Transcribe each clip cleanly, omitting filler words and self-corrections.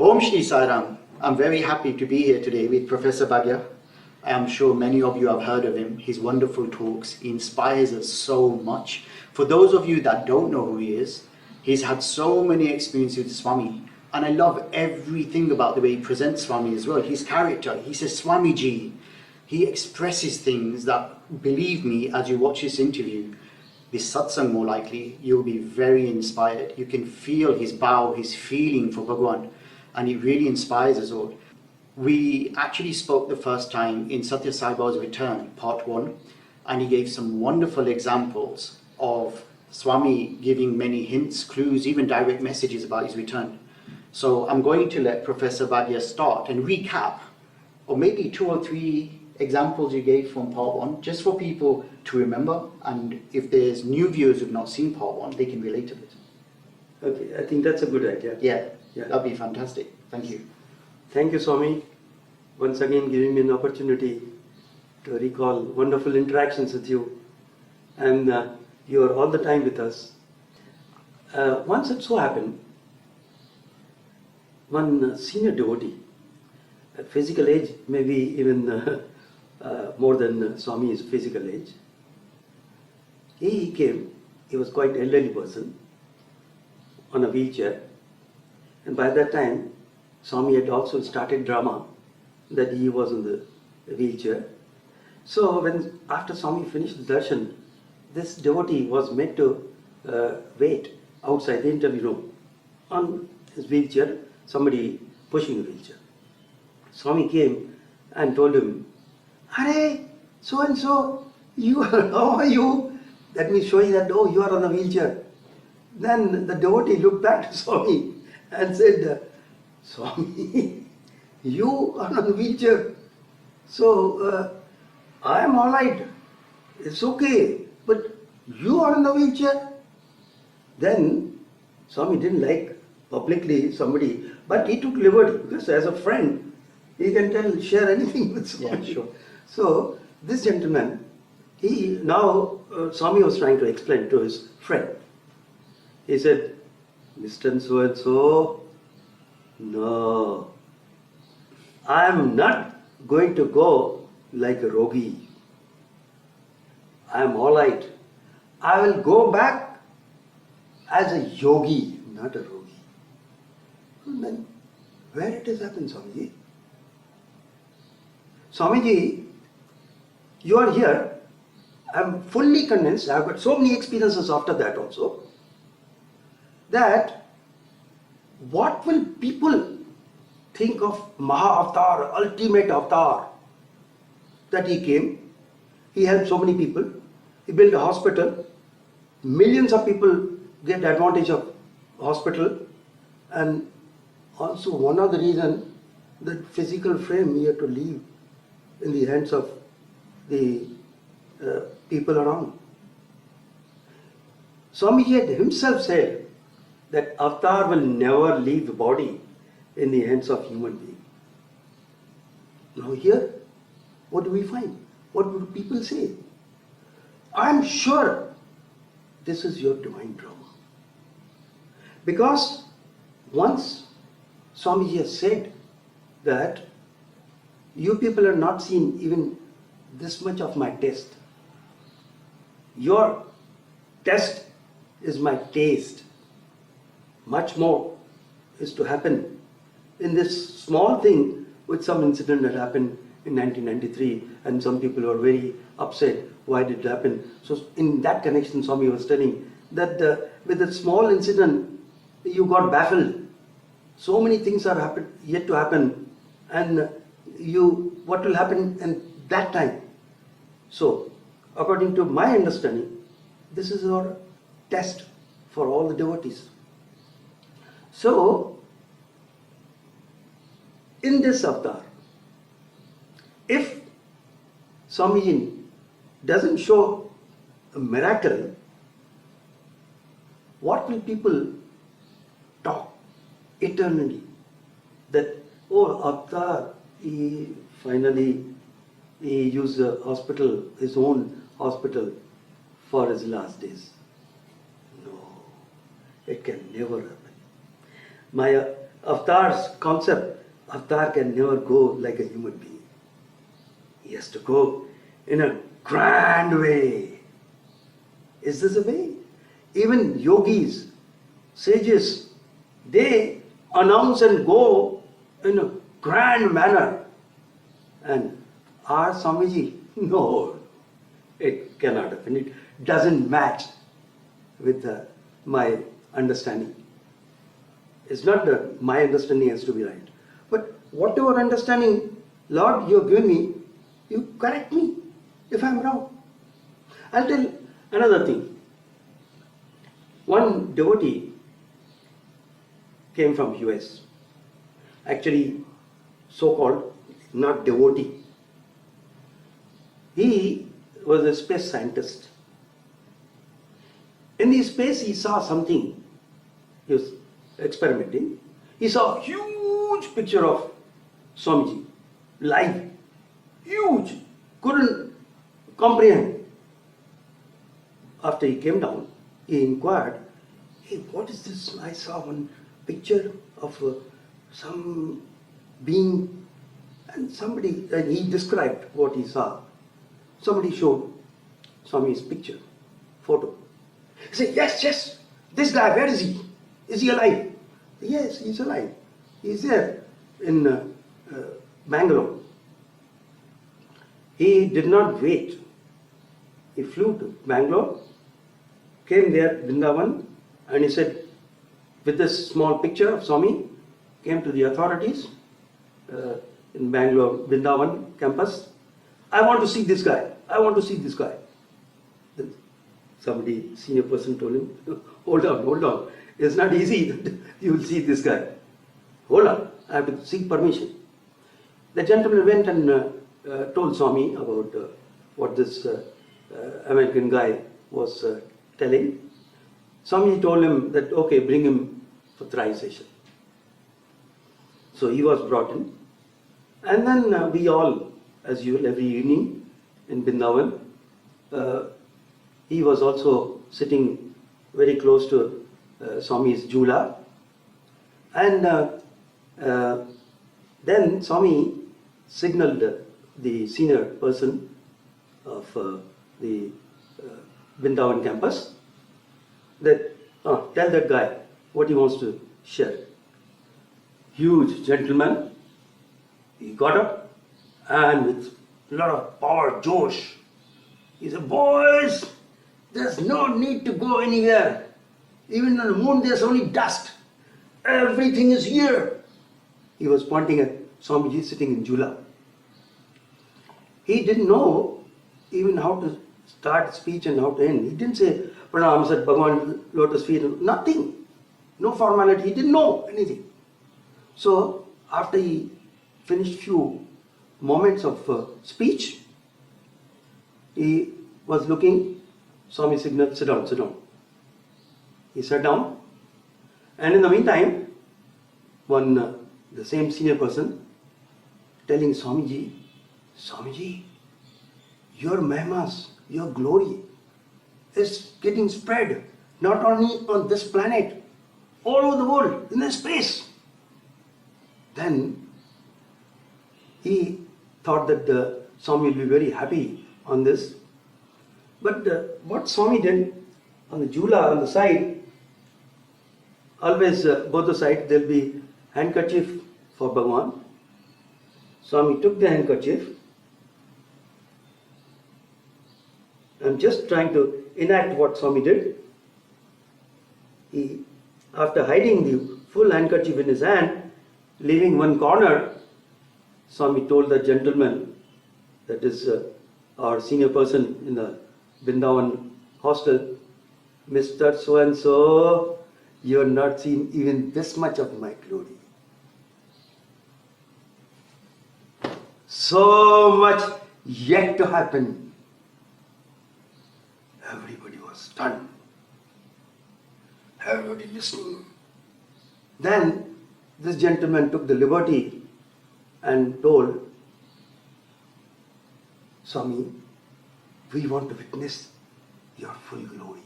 Om Shri Sai Ram. I'm very happy to be here today with Professor Bhagia. I am sure many of you have heard of him. His wonderful talks, he inspires us so much. For those of you that don't know who he is, he's had so many experiences with Swami. And I love everything about the way he presents Swami as well. His character, he says Swamiji. He expresses things that, believe me, as you watch this interview, this satsang more likely, you'll be very inspired. You can feel his bow, his feeling for Bhagwan, and it really inspires us all. We actually spoke the first time in Sathya Sai's Return, part 1, and he gave some wonderful examples of Swami giving many hints, clues, even direct messages about his return. So I'm going to let Professor Bhagia start and recap, or maybe 2 or 3 examples you gave from part 1, just for people to remember, and if there's new viewers who've not seen part 1, they can relate to it. Okay, I think that's a good idea. Yeah, that'd be fantastic. Thank you. Thank you, Swami, once again giving me an opportunity to recall wonderful interactions with you, and you are all the time with us. Once it so happened, one senior devotee, at physical age, maybe even more than Swami's physical age, he came. He was quite elderly person on a wheelchair, and by that time Swami had also started drama that he was in the wheelchair. So when after Swami finished the darshan, this devotee was made to wait outside the interview room on his wheelchair, somebody pushing the wheelchair. Swami came and told him, "Hare, so and so, how are you?" That means showing that, oh, you are on a wheelchair. Then the devotee looked back to Swami and said, "Swami, you are on a wheelchair. So I am all right. It's okay. But you are in the wheelchair." Then Swami didn't like publicly somebody, but he took liberty because as a friend, he can share anything with Swami. Yeah, sure. So this gentleman, Swami was trying to explain to his friend. He said, "Mr. So and so, no, I am not going to go like a rogi. I am all right. I will go back as a yogi, not a rogi." And then, where it has happened, Swamiji? Swamiji, you are here. I am fully convinced, I have got so many experiences after that also, that what will people think of Maha-Avatar, ultimate avatar, that he came, he helped so many people, he built a hospital, millions of people get advantage of hospital, and also one of the reasons that physical frame he had to leave in the hands of the people around. Swamiji had himself said that avatar will never leave the body in the hands of human being. Now here, what do we find? What would people say? I am sure this is your divine drama. Because once Swamiji has said that you people are not seen even this much of my taste. Your test is my taste. Much more is to happen in this small thing with some incident that happened in 1993, and some people were very upset. Why did it happen? So in that connection, Swami was telling that with a small incident, you got baffled. So many things are yet to happen, and what will happen in that time? So, according to my understanding, this is our test for all the devotees. So, in this avatar, if Swamiji doesn't show a miracle, what will people talk eternally? That, oh, avatar, he used the hospital, his own hospital, for his last days. No, it can never happen. Avatar's concept, Avatar can never go like a human being. He has to go in a grand way. Is this a way? Even yogis, sages, they announce and go in a grand manner. And our Swamiji, no, it cannot happen. It doesn't match with my understanding. It's not that my understanding has to be right. But whatever understanding, Lord, you have given me, you correct me if I'm wrong. I'll tell another thing. One devotee came from US. Actually, so-called not devotee. He was a space scientist. In the space, he saw something. He was experimenting. He saw a huge picture of Swamiji, live, huge, couldn't comprehend. After he came down, he inquired, hey, what is this? I saw one picture of some being, and he described what he saw. Somebody showed Swami's picture, photo. He said, yes, this guy, where is he? Is he alive? Yes, he's alive. He's there in Bangalore. He did not wait. He flew to Bangalore, came there, Vrindavan, and he said, with this small picture of Swami, came to the authorities in Bangalore, Vrindavan campus. I want to see this guy. I want to see this guy. Then somebody, senior person told him, hold on. It's not easy that you will see this guy. Hold on, I have to seek permission. The gentleman went and told Swami about what this American guy was telling. Swami told him that, okay, bring him for thrice-session. So he was brought in. And then we all, as usual, every evening in Vrindavan, he was also sitting very close to Swami's Jula. And then Swami signaled the senior person of the Vrindavan campus that tell that guy what he wants to share. Huge gentleman, he got up and with a lot of power, Josh, he said, boys, there's no need to go anywhere. Even on the moon there's only dust. Everything is here. He was pointing at Swamiji sitting in Jula. He didn't know even how to start speech and how to end. He didn't say, Pranam, Sat Bhagavan, lotus feet, nothing. No formality, he didn't know anything. So, after he finished few moments of speech, he was looking, Swami signaled, sit down. He sat down, and in the meantime, the same senior person telling Swamiji, your Mahimas, your glory is getting spread not only on this planet, all over the world, in the space. Then he thought that Swami will be very happy on this. But what Swami did on the Jula, on the side, always both the sides there will be handkerchief for Bhagavan. Swami took the handkerchief. I'm just trying to enact what Swami did. He, after hiding the full handkerchief in his hand, leaving one corner, Swami told the gentleman, that is our senior person in the Vrindavan hostel, Mr. So-and-so, you have not seen even this much of my glory. So much yet to happen. Everybody was stunned. Everybody listening. Then this gentleman took the liberty and told Swami, we want to witness your full glory.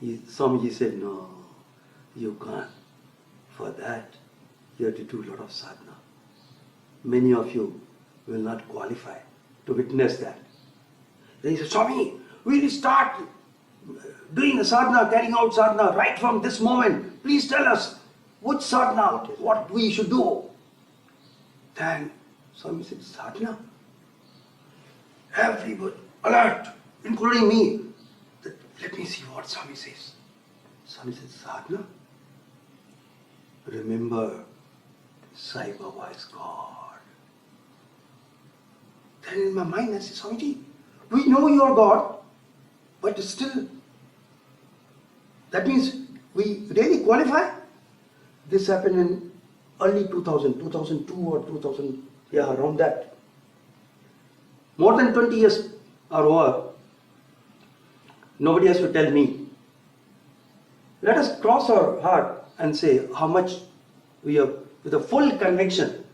Swamiji said, no, you can't. For that, you have to do a lot of sadhana. Many of you will not qualify to witness that. Then he said, Swami, we will start doing the sadhana, carrying out sadhana right from this moment. Please tell us which sadhana, what we should do. Then Swami said, sadhana? Everybody alert, including me. Let me see what Swami says. Swami said, sadhana? Remember, Sai Baba is God. Then in my mind I said, Swamiji, we know you are God, but still, that means we really qualify? This happened in early 2002 or 2000, yeah, around that. More than 20 years are over. Nobody has to tell me. Let us cross our heart and say how much we have, with a full conviction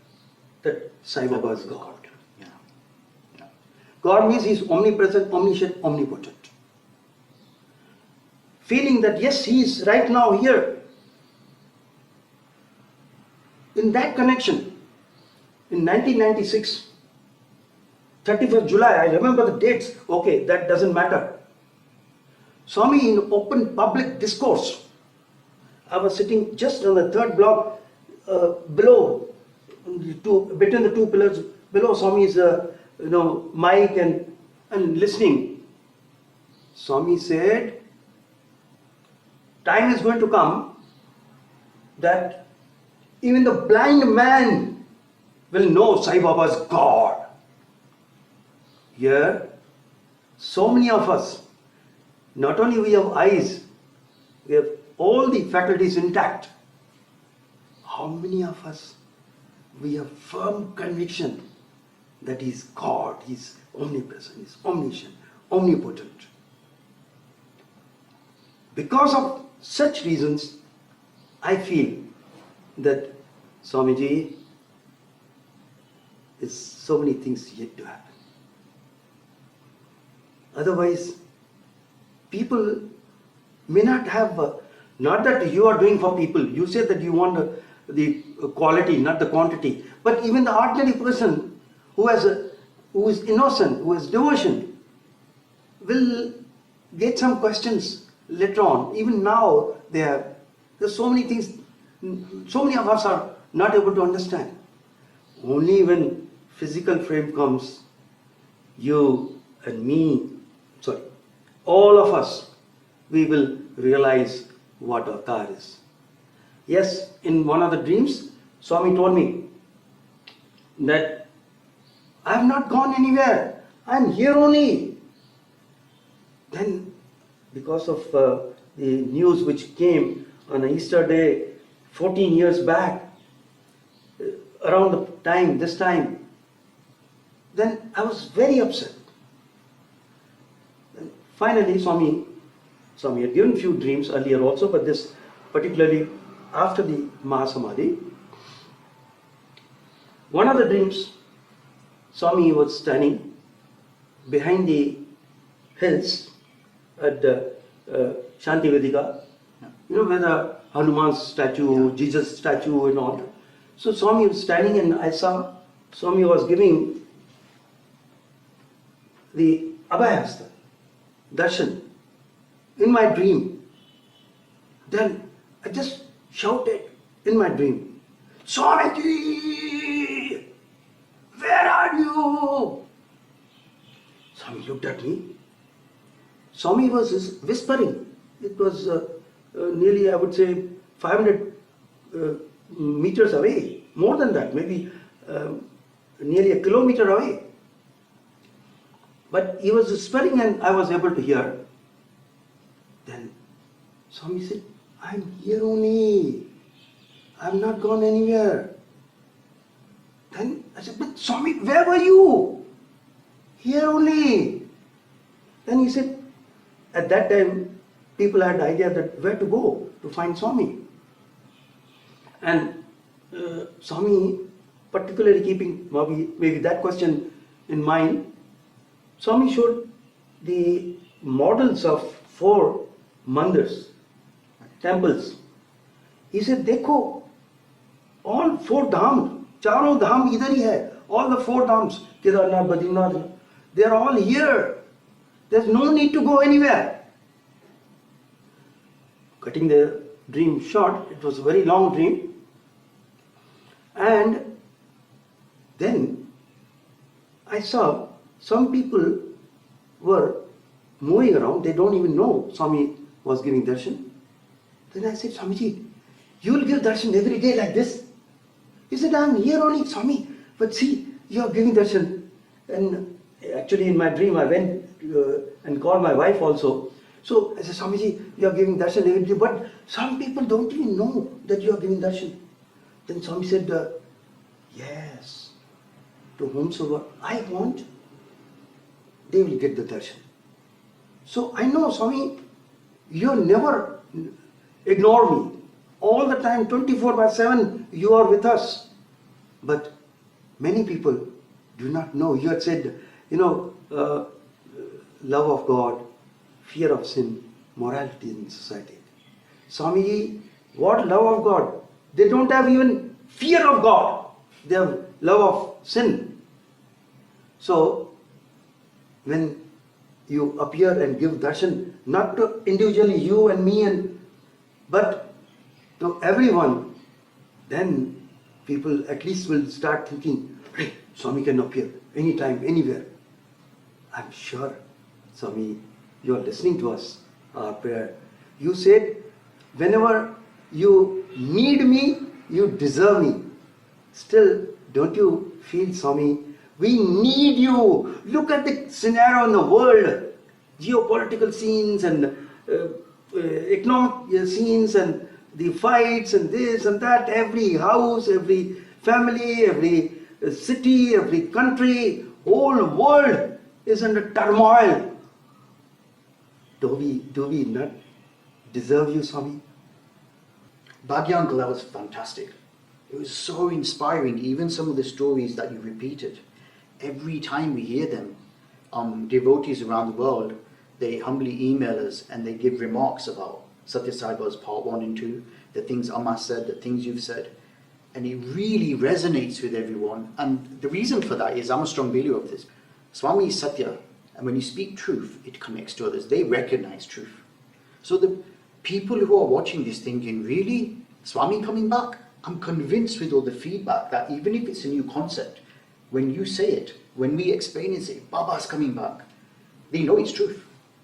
that Sai Baba is God. Yeah. Yeah. God means He is omnipresent, omniscient, omnipotent. Feeling that yes, He is right now here. In that connection, in 1996, 31st July, I remember the dates, okay, that doesn't matter. Swami in open public discourse, I was sitting just on the third block below, between the two pillars, below Swami's mic and listening. Swami said, time is going to come that even the blind man will know Sai Baba is God. Here, so many of us, not only we have eyes, we have all the faculties intact. How many of us, we have firm conviction that He is God, He is omnipresent, He is omniscient, omnipotent. Because of such reasons, I feel that Swamiji is so many things yet to happen. Otherwise, people may not have, not that you are doing for people, you say that you want the quality, not the quantity, but even the ordinary person who is innocent, who has devotion, will get some questions later on. Even now, there's so many things, so many of us are not able to understand. Only when physical frame comes, you and me, all of us, we will realize what avatar is. Yes, in one of the dreams, Swami told me that I have not gone anywhere. I am here only. Then, because of the news which came on Easter Day 14 years back, around this time, then I was very upset. Then finally, Swami had given few dreams earlier also, but this particularly after the Mahasamadhi. One of the dreams, Swami was standing behind the hills at the Shanti Vedika, where the Hanuman's statue, Jesus statue and all. So Swami was standing and I saw Swami was giving the Abhayahasta, darshan, in my dream. Then I just shouted in my dream, Swamiji, where are you? Swami looked at me. Swami was whispering. It was nearly, I would say, 500 meters away. More than that, maybe nearly a kilometer away. But he was whispering and I was able to hear. Then Swami said, I'm here only. I'm not gone anywhere. Then I said, but Swami, where were you? Here only. Then he said, at that time, people had the idea that where to go to find Swami. And Swami, particularly keeping maybe that question in mind, Swami showed the models of 4 mandirs, temples. He said, Dekho, all 4 dham, चारों धाम इधर ही है. All the 4 dhams, Kedarnath, Badrinath, they are all here. There's no need to go anywhere. Cutting the dream short, it was a very long dream. And then I saw some people were moving around, they don't even know Swami was giving darshan. Then I said, Swamiji, you will give darshan every day like this? He said, I'm here only, Swami, but see, you are giving darshan. And actually in my dream I went and called my wife also. So I said, Swamiji, you are giving darshan every day, but some people don't even know that you are giving darshan. Then Swami said, yes, to whomsoever I want, they will get the darshan. So I know, Swami, you never ignore me. All the time, 24/7, you are with us. But many people do not know. You had said, love of God, fear of sin, morality in society. Swamiji, what love of God? They don't have even fear of God. They have love of sin. So, when you appear and give darshan, not to individually you and me, but to everyone, then people at least will start thinking, hey, Swami can appear anytime, anywhere. I'm sure, Swami, you are listening to us, our prayer. You said, whenever you need me, you deserve me. Still, don't you feel, Swami, we need you. Look at the scenario in the world, geopolitical scenes and economic scenes and the fights and this and that. Every house, every family, every city, every country, whole world is under turmoil. Do we not deserve you, Swami? Bhagia uncle, that was fantastic. It was so inspiring, even some of the stories that you repeated. Every time we hear them, devotees around the world, they humbly email us and they give remarks about Sathya Sai part 1 and 2, the things Amma said, the things you've said. And it really resonates with everyone. And the reason for that is, I'm a strong believer of this. Swami is Satya, and when you speak truth, it connects to others. They recognize truth. So the people who are watching this thinking, really? Swami coming back? I'm convinced with all the feedback that even if it's a new concept, when you say it, when we explain it, say, Baba's coming back, they know it's truth.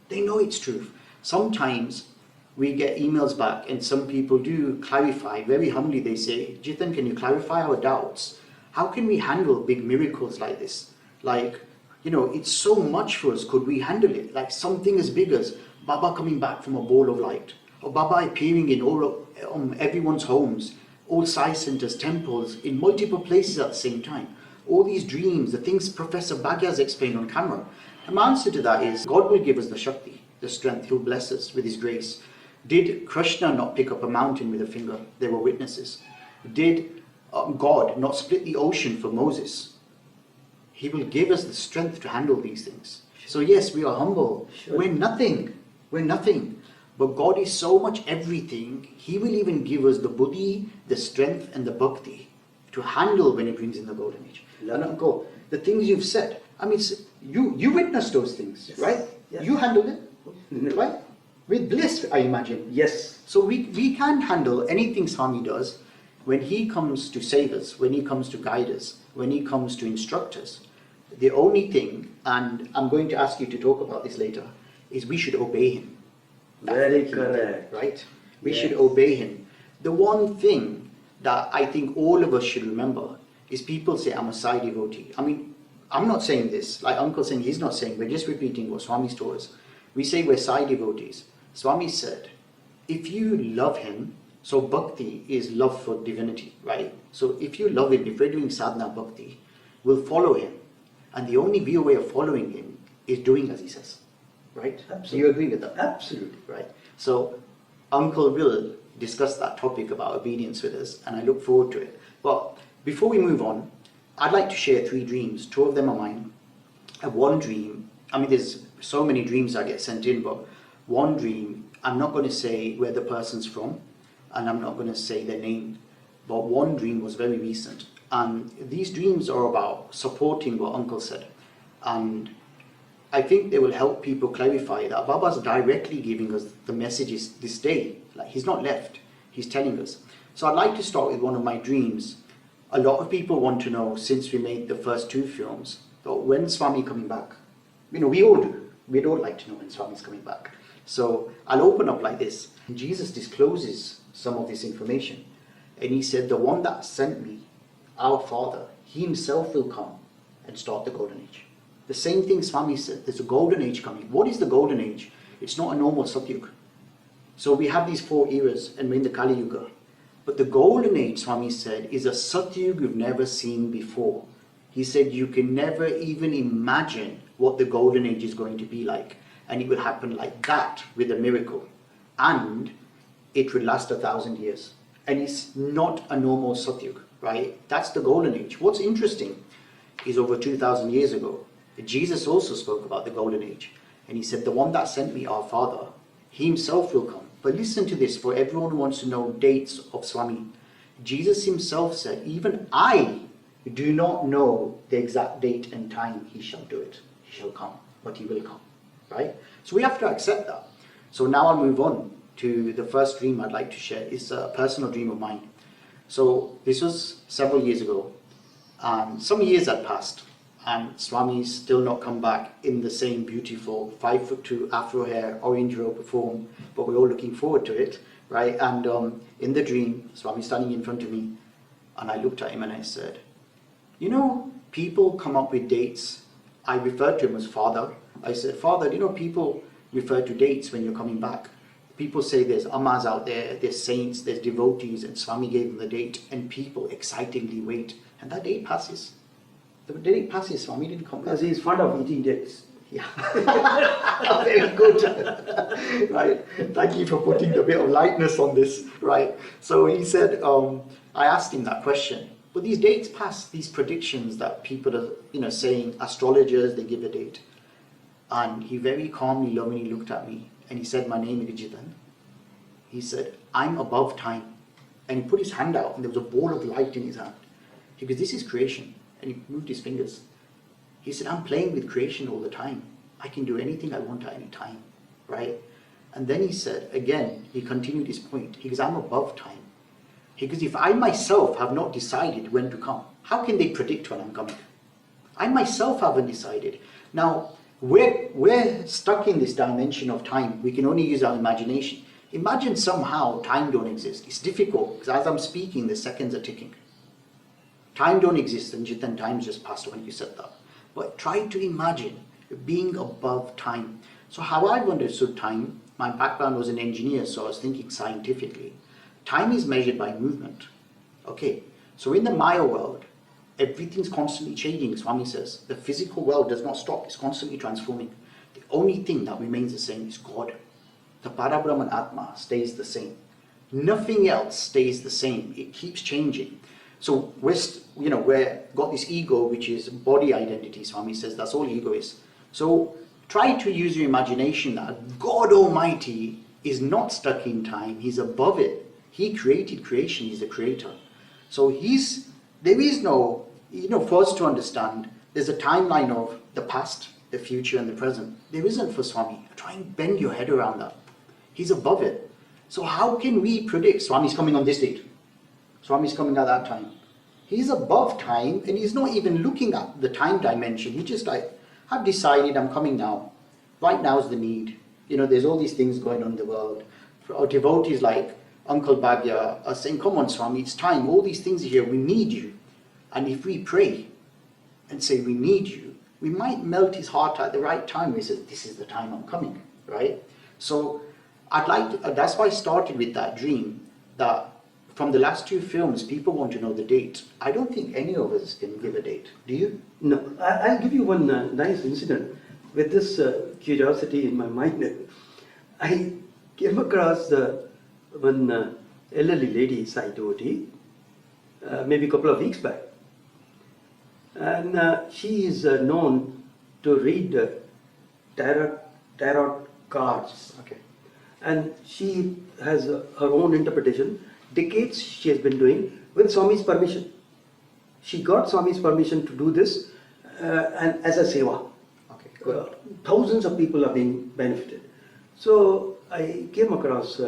They know it's truth. Sometimes we get emails back and some people do clarify, very humbly they say, Jiten, can you clarify our doubts? How can we handle big miracles like this? Like, it's so much for us, could we handle it? Like something as big as Baba coming back from a ball of light, or Baba appearing in all everyone's homes, all Sai centers, temples, in multiple places at the same time. All these dreams, the things Professor Bhagia has explained on camera. And my answer to that is, God will give us the Shakti, the strength, He'll bless us with His grace. Did Krishna not pick up a mountain with a finger? There were witnesses. Did God not split the ocean for Moses? He will give us the strength to handle these things. So yes, we are humble. Sure. We're nothing. We're nothing. But God is so much everything, He will even give us the buddhi, the strength and the bhakti to handle when He brings in the golden age. And uncle, the things you've said, I mean, you witnessed those things, yes. right? Yes. You handled it, right? With bliss, I imagine. Yes. So we can handle anything Swami does when He comes to save us, when He comes to guide us, when He comes to instruct us. The only thing, and I'm going to ask you to talk about this later, is we should obey Him. Very correct. Right? We Yes. should obey Him. The one thing that I think all of us should remember is people say, I'm a Sai devotee. I mean, I'm not saying this, like Uncle saying, he's not saying, we're just repeating what Swami's taught us. We say we're Sai devotees. Swami said, if you love Him, so bhakti is love for divinity, right? So if you love Him, if we're doing sadhana bhakti, we'll follow Him. And the only real way of following Him is doing as He says, right? Absolutely. Do you agree with that? Absolutely. Right. So Uncle will discuss that topic about obedience with us, and I look forward to it. But before we move on, I'd like to share 3 dreams. 2 of them are mine. And one dream, I mean, there's so many dreams I get sent in, but one dream, I'm not going to say where the person's from, and I'm not going to say their name. but one dream was very recent. And these dreams are about supporting what Uncle said. And I think they will help people clarify that Baba's directly giving us the messages this day. Like, he's not left, he's telling us. So I'd like to start with one of my dreams. A lot of people want to know, since we made the first 2 films, when's Swami coming back? You know, we all do. We'd all like to know when Swami's coming back. So I'll open up like this. Jesus discloses some of this information. And he said, the one that sent me, our Father, he himself will come and start the golden age. The same thing Swami said, there's a golden age coming. What is the golden age? It's not a normal Satyug. So we have these 4 eras and we're in the Kali Yuga. But the golden age, Swami said, is a Satyug you've never seen before. He said you can never even imagine what the golden age is going to be like. And it will happen like that with a miracle. And it will last 1,000 years. And it's not a normal Satyug, right? That's the golden age. What's interesting is over 2,000 years ago, Jesus also spoke about the golden age. And he said, the one that sent me, our Father, he himself will come. But listen to this, for everyone who wants to know dates of Swami. Jesus himself said, even I do not know the exact date and time he shall do it. He shall come, but he will come, right? So we have to accept that. So now I'll move on to the first dream I'd like to share. It's a personal dream of mine. So this was several years ago. Some years had passed. And Swami's still not come back in the same beautiful 5'2" afro hair, orange robe form, but we're all looking forward to it, right? And in the dream, Swami's standing in front of me, and I looked at him and I said, you know, people come up with dates. I referred to him as Father. I said, Father, you know, people refer to dates when you're coming back. People say there's Ammas out there, there's saints, there's devotees, and Swami gave them the date, and people excitingly wait, and that date passes. The date passes, Swami didn't come back. Because he's fond of eating dates. Yeah. Very good. Right. Thank you for putting a bit of lightness on this. Right. So he said, I asked him that question. But these dates pass, these predictions that people are, you know, saying, astrologers, they give a date. And he very calmly, lovingly looked at me and he said, my name is Jiten. He said, I'm above time. And he put his hand out and there was a ball of light in his hand. He goes, this is creation. And he moved his fingers. He said, I'm playing with creation all the time. I can do anything I want at any time, right? And then he said, again, he continued his point. He goes, I'm above time. He goes, if I myself have not decided when to come, how can they predict when I'm coming? I myself haven't decided. Now, we're stuck in this dimension of time. We can only use our imagination. Imagine somehow time don't exist. It's difficult, because as I'm speaking, the seconds are ticking. Time don't exist, and Jiten, time's just passed when you said that. But try to imagine being above time. So how I've understood time, my background was an engineer, so I was thinking scientifically. Time is measured by movement. Okay, so in the Maya world, everything's constantly changing, Swami says. The physical world does not stop, it's constantly transforming. The only thing that remains the same is God. The Parabrahman Atma stays the same. Nothing else stays the same, it keeps changing. So we're got this ego, which is body identity, Swami says, that's all ego is. So try to use your imagination that God Almighty is not stuck in time, he's above it. He created creation, he's the creator. So there is no, for us to understand, there's a timeline of the past, the future and the present. There isn't for Swami. Try and bend your head around that. He's above it. So how can we predict Swami's coming on this date? Swami's coming at that time. He's above time and he's not even looking at the time dimension. He's just like, I've decided I'm coming now. Right now is the need. There's all these things going on in the world. For our devotees like Uncle Bhagia are saying, come on Swami, it's time. All these things are here. We need you. And if we pray and say we need you, we might melt his heart at the right time. He says, this is the time I'm coming, right? So that's why I started with that dream, that from the last 2 films, people want to know the date. I don't think any of us can give a date. Do you? No. I'll give you one nice incident. With this curiosity in my mind, I came across one elderly lady, Sai devotee, maybe a couple of weeks back. And she is known to read tarot cards. Okay. And she has her own interpretation. Decades she has been doing with Swami's permission. She got Swami's permission to do this and as a seva. Okay, good. Thousands of people are being benefited. So I came across,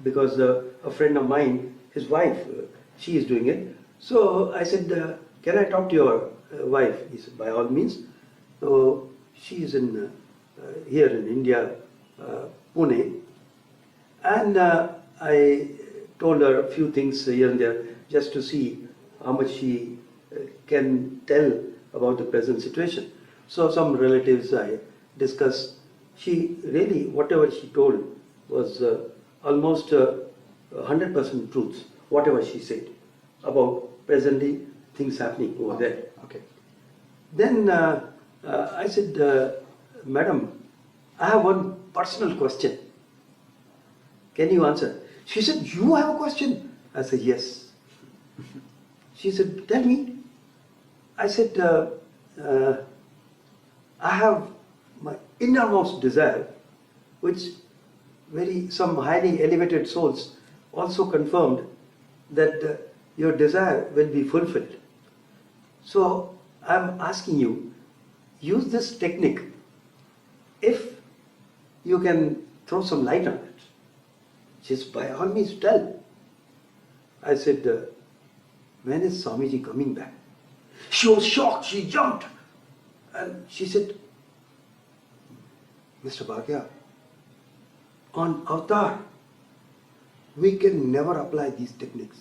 because a friend of mine, his wife, she is doing it. So I said, can I talk to your wife? He said, by all means. So she is in here in India, Pune. And I told her a few things here and there just to see how much she can tell about the present situation. So some relatives I discussed. She really, whatever she told was almost 100% truth, whatever she said about presently things happening over there. Okay. Then I said, Madam, I have one personal question. Can you answer? She said, you have a question? I said, yes. She said, tell me. I said, I have my innermost desire, which some highly elevated souls also confirmed that your desire will be fulfilled. So I'm asking you, use this technique if you can throw some light on it. She said, by all means tell. I said, when is Swamiji coming back? She was shocked, she jumped. And she said, Mr. Bhagia, on avatar, we can never apply these techniques.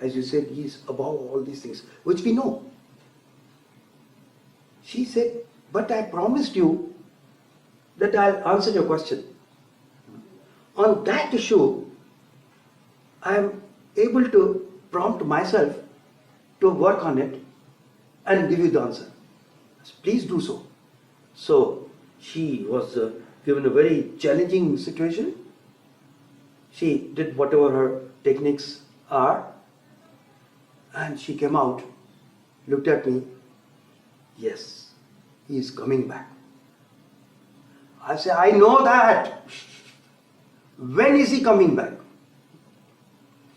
As you said, he is above all these things, which we know. She said, but I promised you that I'll answer your question. On that issue, I am able to prompt myself to work on it and give you the answer. Please do so. So she was given a very challenging situation. She did whatever her techniques are, and she came out, looked at me. Yes, he is coming back. I say, I know that. When is he coming back?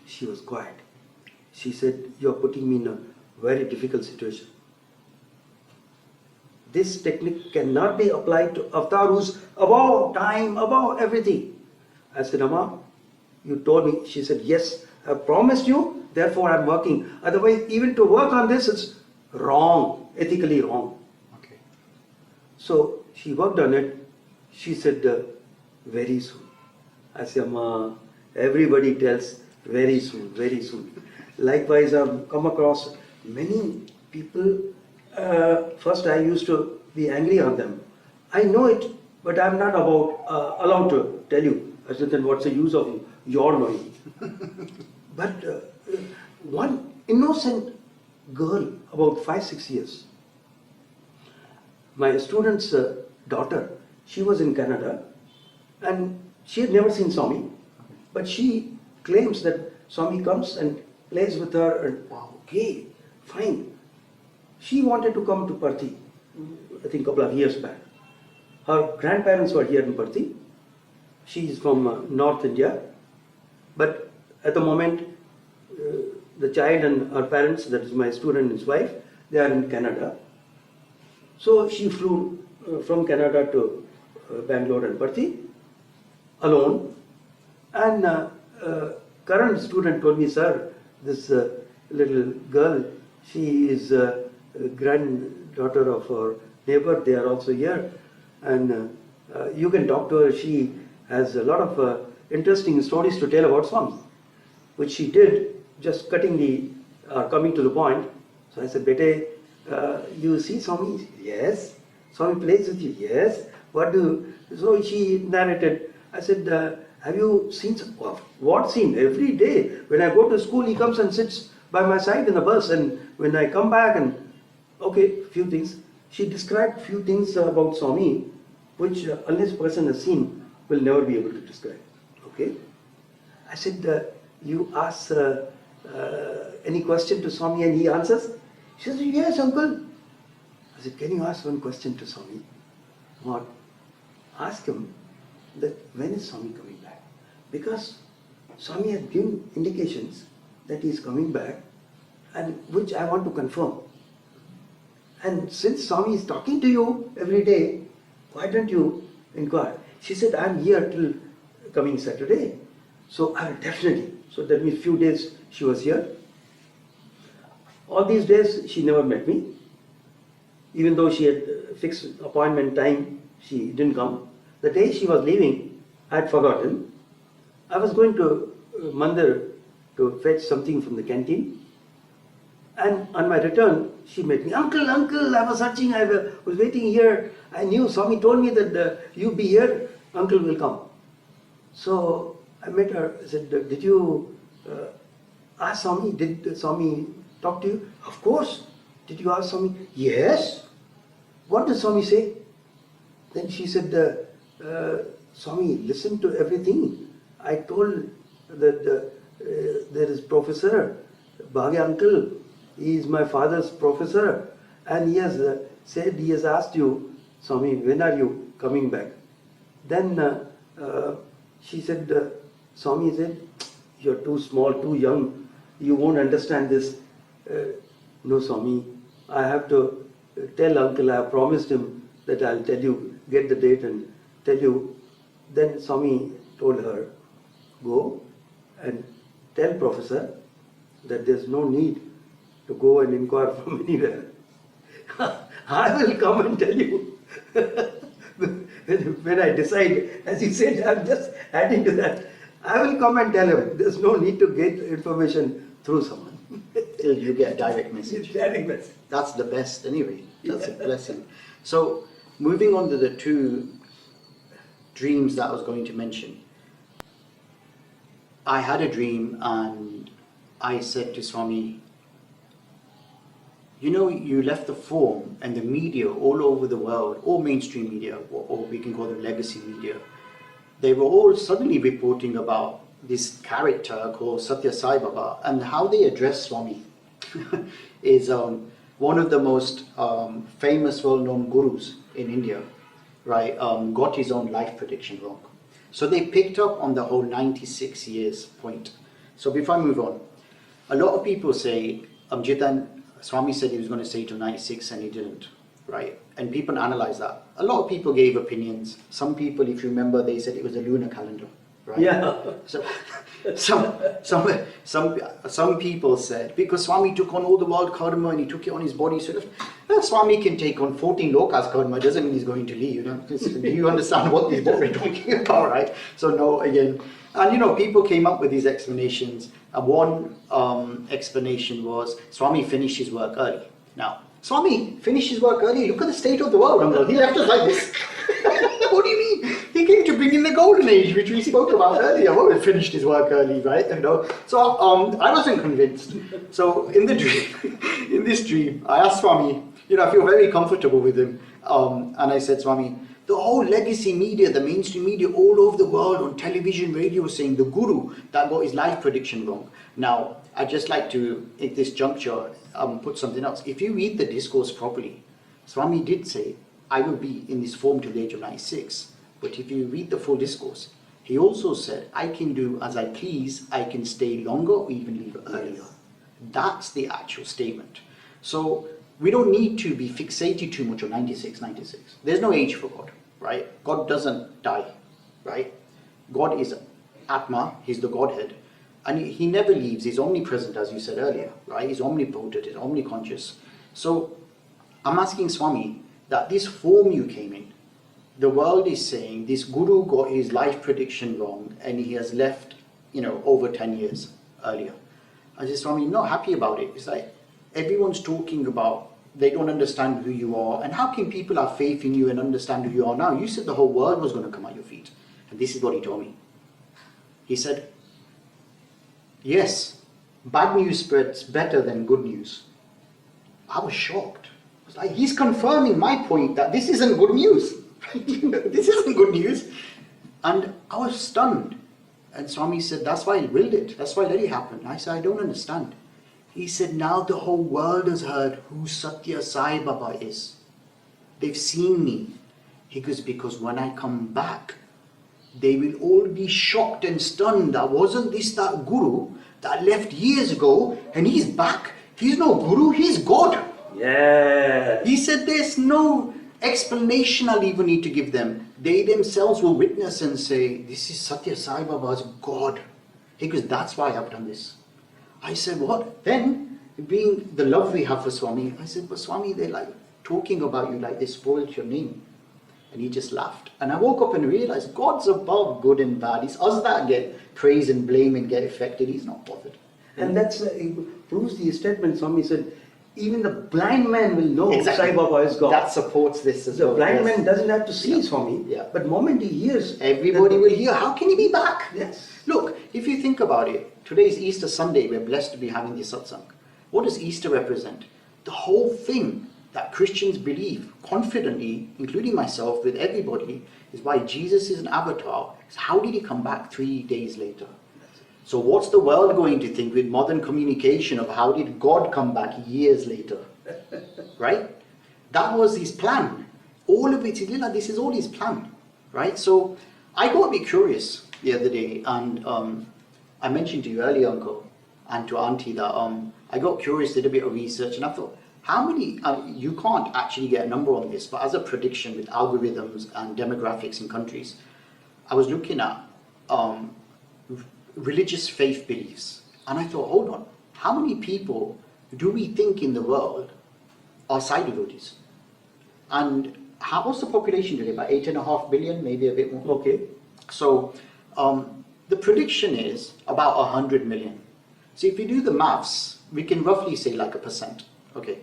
She was quiet. She said, you're putting me in a very difficult situation. This technique cannot be applied to avatar who's above time, above everything. I said, Amma, you told me. She said, yes, I promised you, therefore I'm working. Otherwise, even to work on this, it's wrong, ethically wrong. Okay. So she worked on it. She said, very soon. I said, Amma, everybody tells very soon, very soon. Likewise, I've come across many people. First, I used to be angry on them. I know it, but I'm not allowed to tell you. I said, then what's the use of your knowing? But one innocent girl, about 5-6 years, my student's daughter, she was in Canada, and she had never seen Swami, but she claims that Swami comes and plays with her, and wow, okay, fine. She wanted to come to Parthi, I think a couple of years back. Her grandparents were here in Parthi. She is from North India, but at the moment, the child and her parents, that is my student and his wife, they are in Canada. So she flew from Canada to Bangalore and Parthi alone. And current student told me, sir, this little girl, she is granddaughter of our neighbor. They are also here, and you can talk to her. She has a lot of interesting stories to tell about Swami, which she did, just coming to the point. So I said, Bete, you see Swami? Yes. Swami plays with you? Yes. What do you? So she narrated. I said, have you seen what scene? Every day when I go to school, he comes and sits by my side in the bus, and when I come back, and okay, few things. She described few things about Swami, which unless a person has seen, will never be able to describe. Okay. I said, you ask any question to Swami and he answers? She says, yes, uncle. I said, can you ask one question to Swami? What? Ask him that when is Swami coming back? Because Swami had given indications that he is coming back, and which I want to confirm. And since Swami is talking to you every day, why don't you inquire? She said, I'm here till coming Saturday. So I will definitely. So that means few days she was here. All these days she never met me. Even though she had fixed appointment time, she didn't come. The day she was leaving, I had forgotten. I was going to Mandir to fetch something from the canteen. And on my return, she met me. Uncle, uncle, I was searching, I was waiting here. I knew Swami told me that you be here, uncle will come. So I met her. I said, did you ask Swami? Did Swami talk to you? Of course. Did you ask Swami? Yes. What did Swami say? Then she said, Swami, listen to everything. I told that there is Professor Bhagia uncle. He is my father's professor, and he has said, he has asked you, Swami, when are you coming back? Then she said, Swami said, you're too small, too young, you won't understand this. No, Swami, I have to tell uncle, I have promised him that I'll tell you, get the date and tell you. Then Swami told her, go and tell Professor that there's no need to go and inquire from anywhere. I will come and tell you. When I decide, as he said, I'm just adding to that, I will come and tell him. There's no need to get information through someone. Till you get a direct message. Direct message. That's the best anyway. That's a blessing. So, moving on to the two dreams that I was going to mention. I had a dream and I said to Swami, you know, you left the form and the media all over the world, all mainstream media, or we can call them legacy media, they were all suddenly reporting about this character called Sathya Sai Baba, and how they address Swami is one of the most famous, well-known gurus in India, right? Got his own life prediction wrong. So they picked up on the whole 96 years point. So before I move on, a lot of people say, Jiten, Swami said he was going to stay to 96 and he didn't, right? And people analyze that. A lot of people gave opinions. Some people, if you remember, they said it was a lunar calendar, right? Yeah. So some people said, because Swami took on all the world karma and he took it on his body, so if Swami can take on 14 lokas karma, doesn't mean he's going to leave, you know? Do you understand what we're talking about, right? So no, again, and you know, people came up with these explanations. One explanation was Swami finished his work early. Now, Swami finished his work early. Look at the state of the world, Uncle. He left us like this. What do you mean? He came to bring in the golden age, which we spoke about earlier. Well, he finished his work early, right? You know. So I wasn't convinced. So in this dream, I asked Swami. You know, I feel very comfortable with him, and I said, Swami, the whole legacy media, the mainstream media all over the world on television, radio, saying the guru that got his life prediction wrong. Now, I'd just like to, at this juncture, put something else. If you read the discourse properly, Swami did say, I will be in this form till the age of 96. But if you read the full discourse, he also said, I can do as I please, I can stay longer or even leave earlier. That's the actual statement. So, we don't need to be fixated too much on 96. There's no age for God, right? God doesn't die, right? God is Atma, He's the Godhead. And He never leaves, He's omnipresent, as you said earlier, right? He's omnipotent, He's omniconscious. So, I'm asking Swami that this form you came in, the world is saying this guru got his life prediction wrong and he has left, you know, over 10 years earlier. I said, Swami, I'm not happy about it. It's like, everyone's talking about they don't understand who you are, and how can people have faith in you and understand who you are now? You said the whole world was going to come at your feet, and this is what he told me. He said, yes, bad news spreads better than good news. I was shocked. I was like, he's confirming my point that this isn't good news. This isn't good news. And I was stunned. And Swami said, that's why he willed it. That's why let it happen. I said, I don't understand. He said, now the whole world has heard who Sathya Sai Baba is. They've seen me. He goes, because when I come back, they will all be shocked and stunned. That wasn't this that guru that left years ago and he's back. He's no guru, he's God. Yeah. He said there's no explanation I'll even need to give them. They themselves will witness and say, this is Sathya Sai Baba's God. He goes, that's why I've done this. I said, what? Then, being the love we have for Swami, I said, but Swami, they're like talking about you like they spoiled your name. And he just laughed. And I woke up and realized God's above good and bad. It's us that get praise and blame and get affected. He's not bothered. And that's it proves the statement Swami said, even the blind man will know Exactly. Sai Baba is God. That supports this as The well. blind Yes. man doesn't have to see Yeah. Swami, Yeah. but moment he hears, Everybody will hear, how can he be back? Yes. Look, if you think about it, today is Easter Sunday, we're blessed to be having this satsang. What does Easter represent? The whole thing that Christians believe confidently, including myself, with everybody, is why Jesus is an avatar. Is how did he come back 3 days later? So what's the world going to think with modern communication of how did God come back years later? Right? That was his plan. All of it, this is all his plan. Right? So I got a bit curious the other day, and I mentioned to you earlier, Uncle, and to Auntie, that I got curious, did a bit of research, and I thought, how many, you can't actually get a number on this, but as a prediction with algorithms and demographics in countries, I was looking at religious faith beliefs, and I thought, hold on, how many people do we think in the world are Sai devotees? And what's the population today? About 8.5 billion, maybe a bit more. okay, So the prediction is about 100 million. So if you do the maths, we can roughly say like 1%. Okay.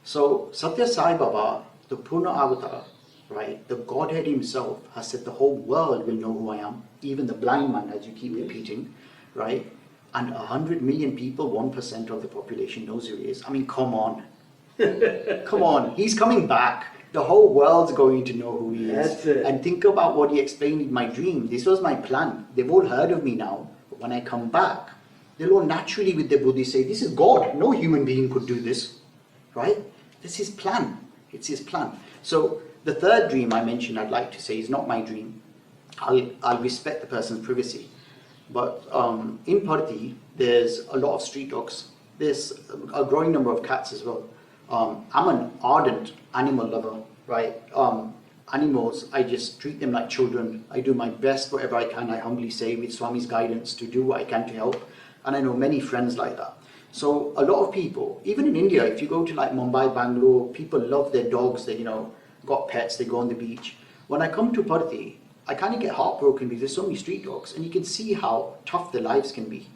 So Sathya Sai Baba, the Purna Avatar, right, the Godhead himself has said the whole world will know who I am, even the blind man, as you keep repeating, right? And 100 million people, 1% of the population knows who he is. I mean, come on. Come on, he's coming back. The whole world's going to know who he is. That's it. And think about what he explained in my dream. This was my plan. They've all heard of me now. But when I come back, they'll all naturally with their buddhi say, this is God. No human being could do this. Right? This is his plan. It's his plan. So the third dream I mentioned, I'd like to say, is not my dream. I'll respect the person's privacy. But in Parthi, there's a lot of street dogs. There's a growing number of cats as well. I'm an ardent animal lover, right? Animals, I just treat them like children. I do my best, whatever I can, I humbly say, with Swami's guidance, to do what I can to help. And I know many friends like that. So a lot of people, even in India, if you go to like Mumbai, Bangalore, people love their dogs. They, got pets, they go on the beach. When I come to Parthi, I kind of get heartbroken because there's so many street dogs, and you can see how tough their lives can be.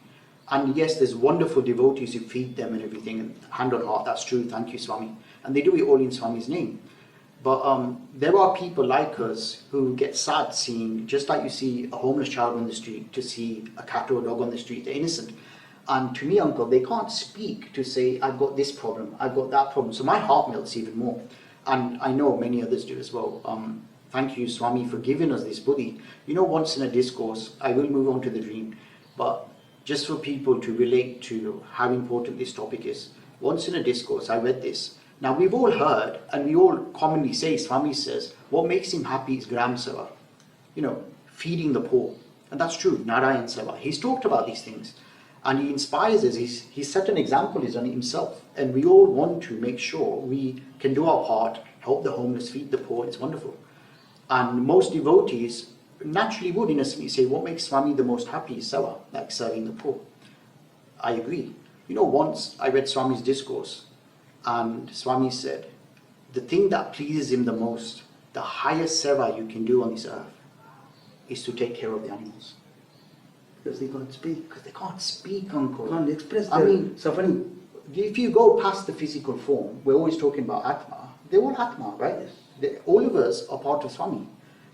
And yes, there's wonderful devotees who feed them and everything, and hand on heart, that's true, thank you, Swami. And they do it all in Swami's name. But there are people like us who get sad seeing, just like you see a homeless child on the street, to see a cat or a dog on the street, they're innocent. And to me, Uncle, they can't speak to say, I've got this problem, I've got that problem. So my heart melts even more. And I know many others do as well. Thank you, Swami, for giving us this buddhi. Once in a discourse, I will move on to the dream, but just for people to relate to how important this topic is. Once in a discourse, I read this. Now, we've all heard, and we all commonly say, Swami says, what makes him happy is Gram Seva, feeding the poor. And that's true, Narayan Seva. He's talked about these things, and he inspires us. He's set an example, he's done it himself. And we all want to make sure we can do our part, help the homeless, feed the poor. It's wonderful. And most devotees naturally would innocently say, what makes Swami the most happy is Seva, like serving the poor. I agree. Once I read Swami's discourse, and Swami said, the thing that pleases him the most, the highest Seva you can do on this earth, is to take care of the animals. because they can't speak. Because they can't speak, Uncle. Can't express their suffering. If you go past the physical form, we're always talking about Atma. They're all Atma, right? Yes. All of us are part of Swami.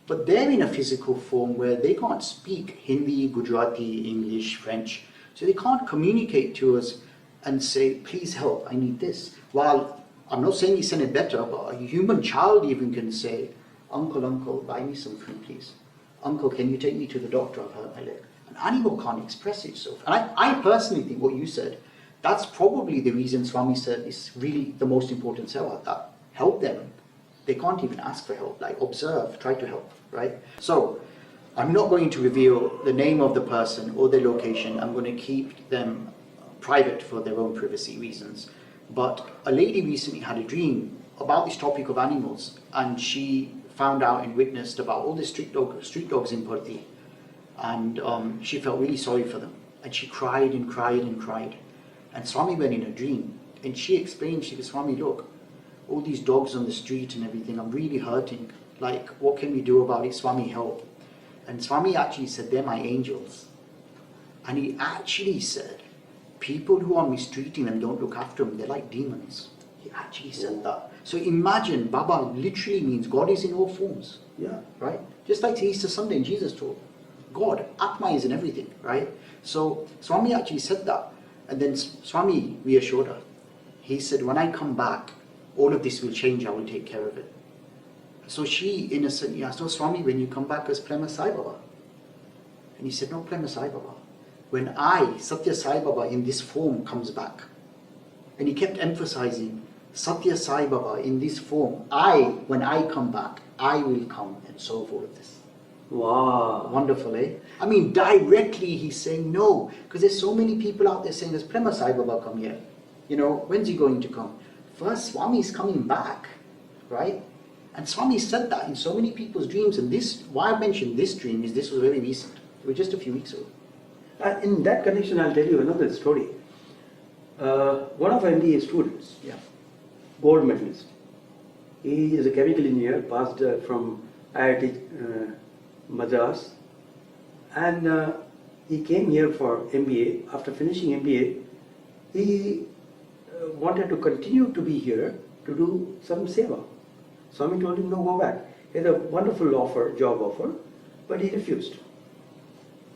But they're in a physical form where they can't speak Hindi, Gujarati, English, French. So they can't communicate to us and say, please help, I need this. While I'm not saying he's any better, but a human child even can say, uncle, buy me some food, please. Uncle, can you take me to the doctor? I've hurt my leg. An animal can't express itself. And I personally think what you said, that's probably the reason Swami said is really the most important seva, that help them. They can't even ask for help, like observe, try to help, right? So, I'm not going to reveal the name of the person or their location. I'm going to keep them private for their own privacy reasons. But a lady recently had a dream about this topic of animals, and she found out and witnessed about all the street dogs in Purti, and she felt really sorry for them, and she cried and cried and cried. And Swami went in a dream, and she explained, she goes, Swami, look, all these dogs on the street and everything, I'm really hurting. Like, what can we do about it? Swami, help. And Swami actually said, they're my angels. And he actually said, people who are mistreating them don't look after them, they're like demons. He actually said that. So imagine, Baba literally means God is in all forms. Yeah. Right? Just like Easter Sunday and Jesus taught. God, Atma is in everything, right? So Swami actually said that. And then Swami reassured her. He said, when I come back, all of this will change, I will take care of it. So she innocently asked, oh Swami, when you come back as Prema Sai Baba? And he said, no, Prema Sai Baba. When I, Sathya Sai Baba, in this form comes back. And he kept emphasizing, Sathya Sai Baba in this form, when I come back, I will come and solve all of this. Wow. Wonderful, eh? I mean, directly he's saying no, because there's so many people out there saying, does Prema Sai Baba come here? You know, when's he going to come? First, Swami is coming back, right? And Swami said that in so many people's dreams, and this, why I mentioned this dream is this was very recent. It was just a few weeks ago. In that connection, I'll tell you another story. One of our MBA students, Yeah. gold medalist, he is a chemical engineer, passed from IIT Madras, and he came here for MBA. After finishing MBA, he wanted to continue to be here to do some seva. Swami told him, no, go back. He had a wonderful offer, job offer, but he refused.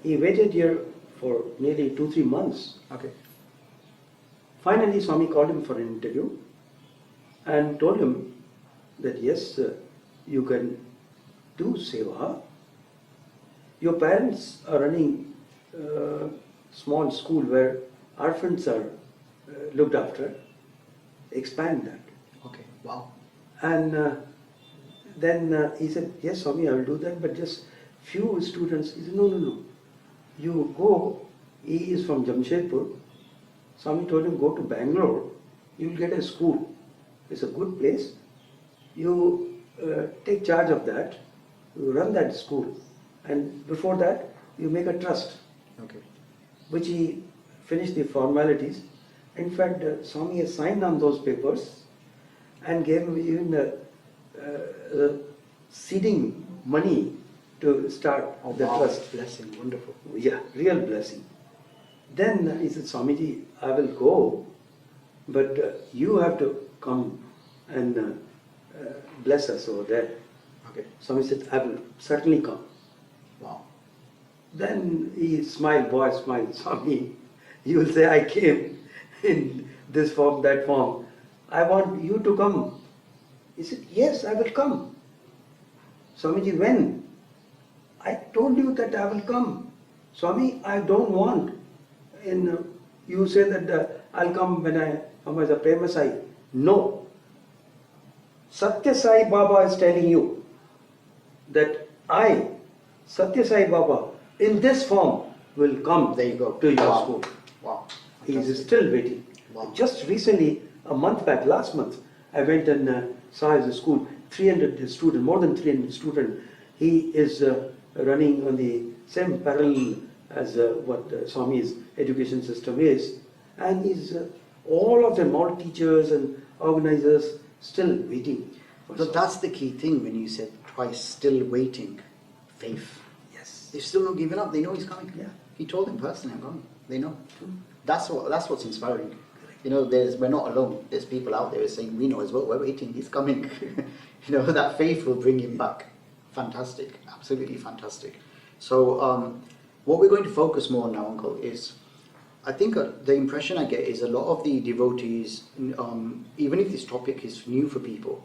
He waited here for nearly 2-3 months. Okay. Finally, Swami called him for an interview and told him that yes, you can do seva. Your parents are running a small school where orphans are looked after. Expand that. Okay. Wow. And then he said, yes, Swami, I will do that, but just few students. He said, no, no, no. You go, he is from Jamshedpur. Swami told him, go to Bangalore, you will get a school. It's a good place. You take charge of that, you run that school. And before that, you make a trust. Okay. Which he finished the formalities. In fact, Swami has signed on those papers and gave him even seeding money to start the wow. trust. Blessing. Wonderful. Yeah, real blessing. Then he said, Swamiji, I will go, but you have to come and bless us over there. Okay. Swami said, I will certainly come. Wow. Then he smiled, boy smiled, Swami, you will say I came in this form, that form. I want you to come. He said, yes, I will come. Swamiji, when? I told you that I will come. Swami, I don't want. You say that I'll come when I come as a Prema Sai. No. Sathya Sai Baba is telling you that I, Sathya Sai Baba, in this form will come There you go. to your Wow. school. Wow. He is Fantastic. still waiting. Wow. Just recently, a month back, last month, I went and saw his school, 300 students, more than 300 students. He is running on the same parallel as what Swami's education system is. And he's, all of them, all teachers and organizers, still waiting. So that's the key thing when you said twice, still waiting. Faith. Yes. They've still not given up. They know he's coming. Yeah. He told them personally, I'm coming. They know. That's what's inspiring. You know, we're not alone. There's people out there saying, we know as well, we're waiting, he's coming. You know, that faith will bring him back. Fantastic. Absolutely fantastic. So what we're going to focus more on now, Uncle, is I think the impression I get is a lot of the devotees, even if this topic is new for people,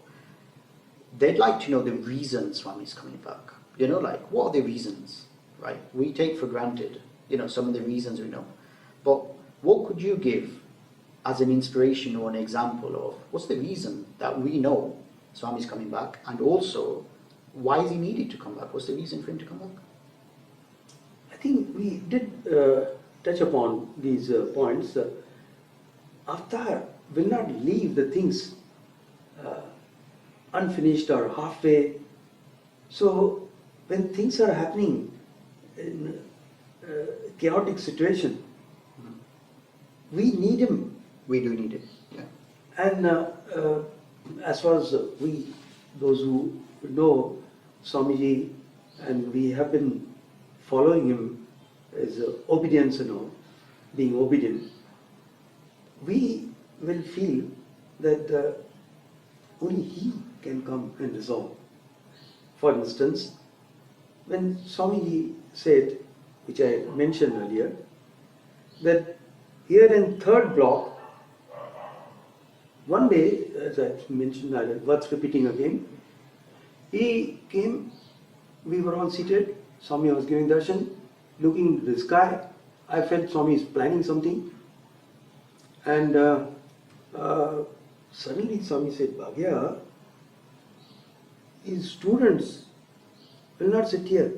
they'd like to know the reasons Swami's coming back. You know, like, what are the reasons, right? We take for granted, you know, some of the reasons we know. But what could you give as an inspiration or an example of what's the reason that we know Swami's coming back, and also why is he needed to come back? What's the reason for him to come back? think we did touch upon these points. Avatar will not leave the things unfinished or halfway. So when things are happening in chaotic situation, we need him. We do need it. Yeah. And as far as those who know Swamiji, and we have been following him as obedience and all, being obedient, we will feel that only he can come and resolve. For instance, when Swamiji said, which I mentioned earlier, that here in third block, one day, as I mentioned, worth repeating again, he came, we were all seated, Swami was giving darshan, looking at the sky. I felt Swami is planning something. And suddenly Swami said, Bhagia, his students will not sit here,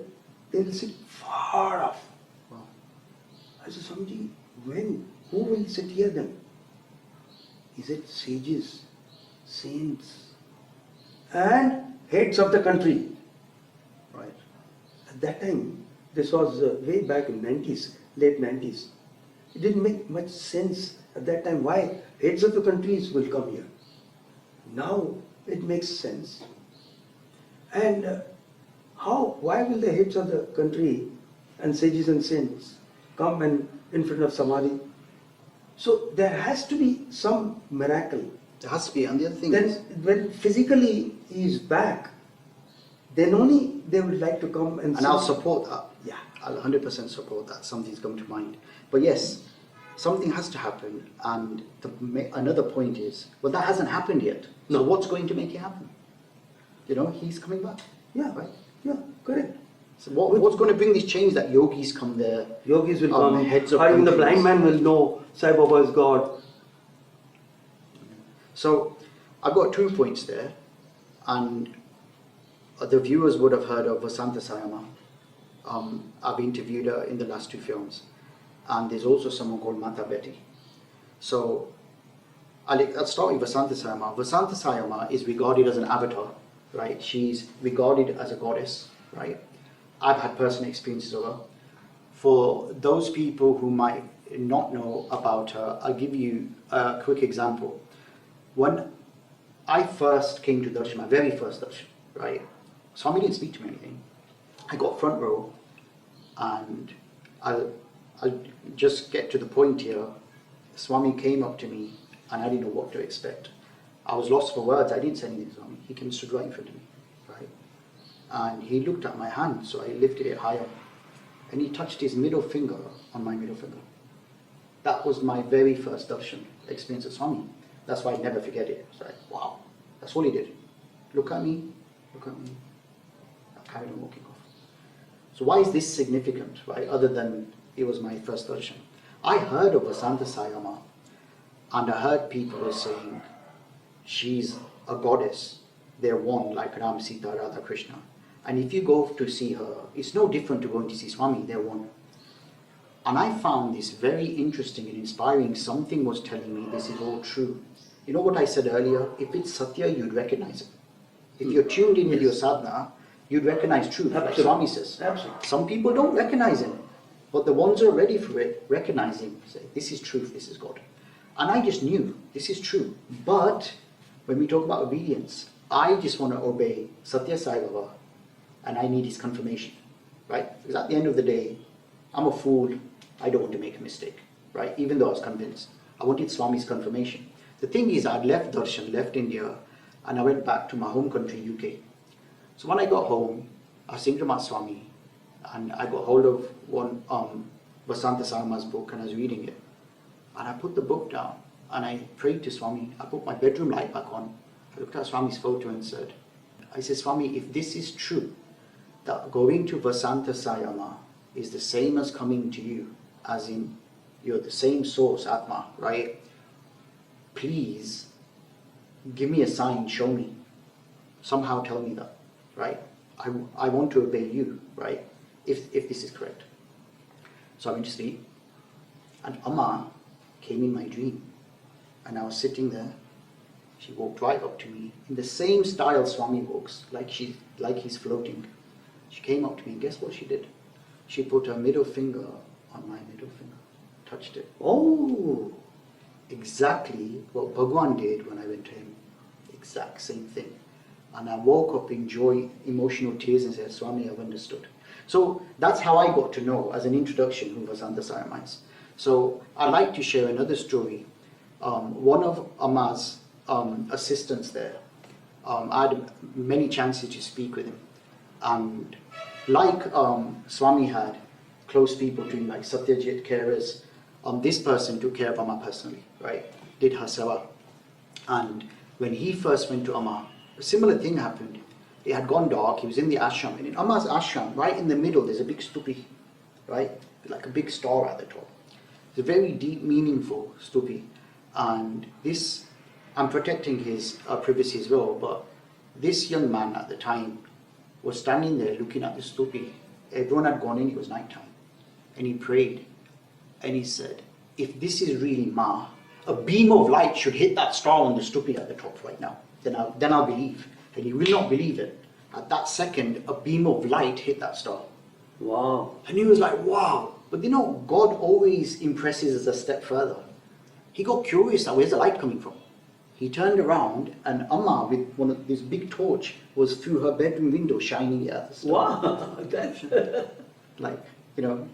they will sit far off. Wow. I said, Swamiji, when? Who will sit here then? He said, sages, saints, and heads of the country. Right. At that time, this was way back in 90s, late 90s. It didn't make much sense at that time why heads of the countries will come here. Now it makes sense. And why will the heads of the country and sages and saints come and in front of Samadhi? So there has to be some miracle. There has to be, and the other thing Then is, when physically he is back, then only they would like to come and and I'll support that. Yeah. I'll 100% support that. Something's come to mind. But yes, something has to happen. And another point is, well, that hasn't happened yet. No. So what's going to make it happen? You know, he's coming back. Yeah, Right? yeah, correct. So what's going to bring this change that yogis come there? Yogis will come, heads of or even the countries. blind man will know Sai Baba is God. So I've got 2 points there, and the viewers would have heard of Vasanta Sayama. I've interviewed her in the last 2 films, and there's also someone called Mata Betty. So I'll start with Vasanta Sayama. Vasanta Sayama is regarded as an avatar, right? She's regarded as a goddess, right? I've had personal experiences of her. For those people who might not know about her, I'll give you a quick example. When I first came to darshan, my very first darshan, right? Swami didn't speak to me anything. I got front row, and I'll just get to the point here. Swami came up to me, and I didn't know what to expect. I was lost for words. I didn't say anything to Swami. He came and stood right in front of me, right? And he looked at my hand, so I lifted it higher, and he touched his middle finger on my middle finger. That was my very first darshan experience of Swami. That's why I never forget it. It's like, wow, that's all he did. Look at me, look at me. I carried on walking off. So why is this significant, right? Other than it was my first darshan. I heard of Vasanta Sayama, and I heard people saying she's a goddess. They're one, like Ram, Sita, Radha, Krishna. And if you go to see her, it's no different to going to see Swami. They're one. And I found this very interesting and inspiring. Something was telling me this is all true. You know what I said earlier? If it's Satya, you'd recognize it. If you're tuned in with your sadhana, you'd recognize truth, like Swami says. Absolutely. Some people don't recognize him, but the ones who are ready for it recognize him. Say, this is truth, this is God. And I just knew this is true. But when we talk about obedience, I just want to obey Sathya Sai Baba, and I need his confirmation, right? Because at the end of the day, I'm a fool. I don't want to make a mistake, right? Even though I was convinced. I wanted Swami's confirmation. The thing is, I'd left darshan, left India, and I went back to my home country, UK. So when I got home, I was thinking about Swami, and I got hold of one Vasanta Sayama's book, and I was reading it. And I put the book down, and I prayed to Swami. I put my bedroom light back on. I looked at Swami's photo and said, I said, Swami, if this is true, that going to Vasanta Sayama is the same as coming to you, as in you're the same source, Atma, right? Please give me a sign, show me. Somehow tell me that, right? I want to obey you, right? If this is correct. So I went to sleep, and Amma came in my dream, and I was sitting there. She walked right up to me in the same style Swami walks, like he's floating. She came up to me, and guess what she did? She put her middle finger on my middle finger, touched it. Oh, Exactly what Bhagwan did when I went to him. Exact same thing. And I woke up in joy, emotional tears, and said, Swami, I've understood. So that's how I got to know, as an introduction, who was Sathya Sai Mice. So I'd like to share another story. One of Amma's assistants there, I had many chances to speak with him. And like Swami had close people to him, like Satyajit carers, this person took care of Amma personally, right? Did her seva. And when he first went to Amma, a similar thing happened. It had gone dark, he was in the ashram, and in Amma's ashram, right in the middle, there's a big stupi, right? Like a big star at the top. It's a very deep, meaningful stupi. And this, I'm protecting his privacy as well, but this young man at the time was standing there looking at the stupi. Everyone had gone in, it was night time. And he prayed, and he said, if this is really Ma, a beam of light should hit that star on the stupi at the top right now. Then I'll believe. And he will not believe it. At that second, a beam of light hit that star. wow. And he was like, wow. But you know, God always impresses us a step further. He got curious, where's the light coming from? He turned around, and Amma, with one of this big torch, was through her bedroom window shining it at the star. Wow, that's Like, you know,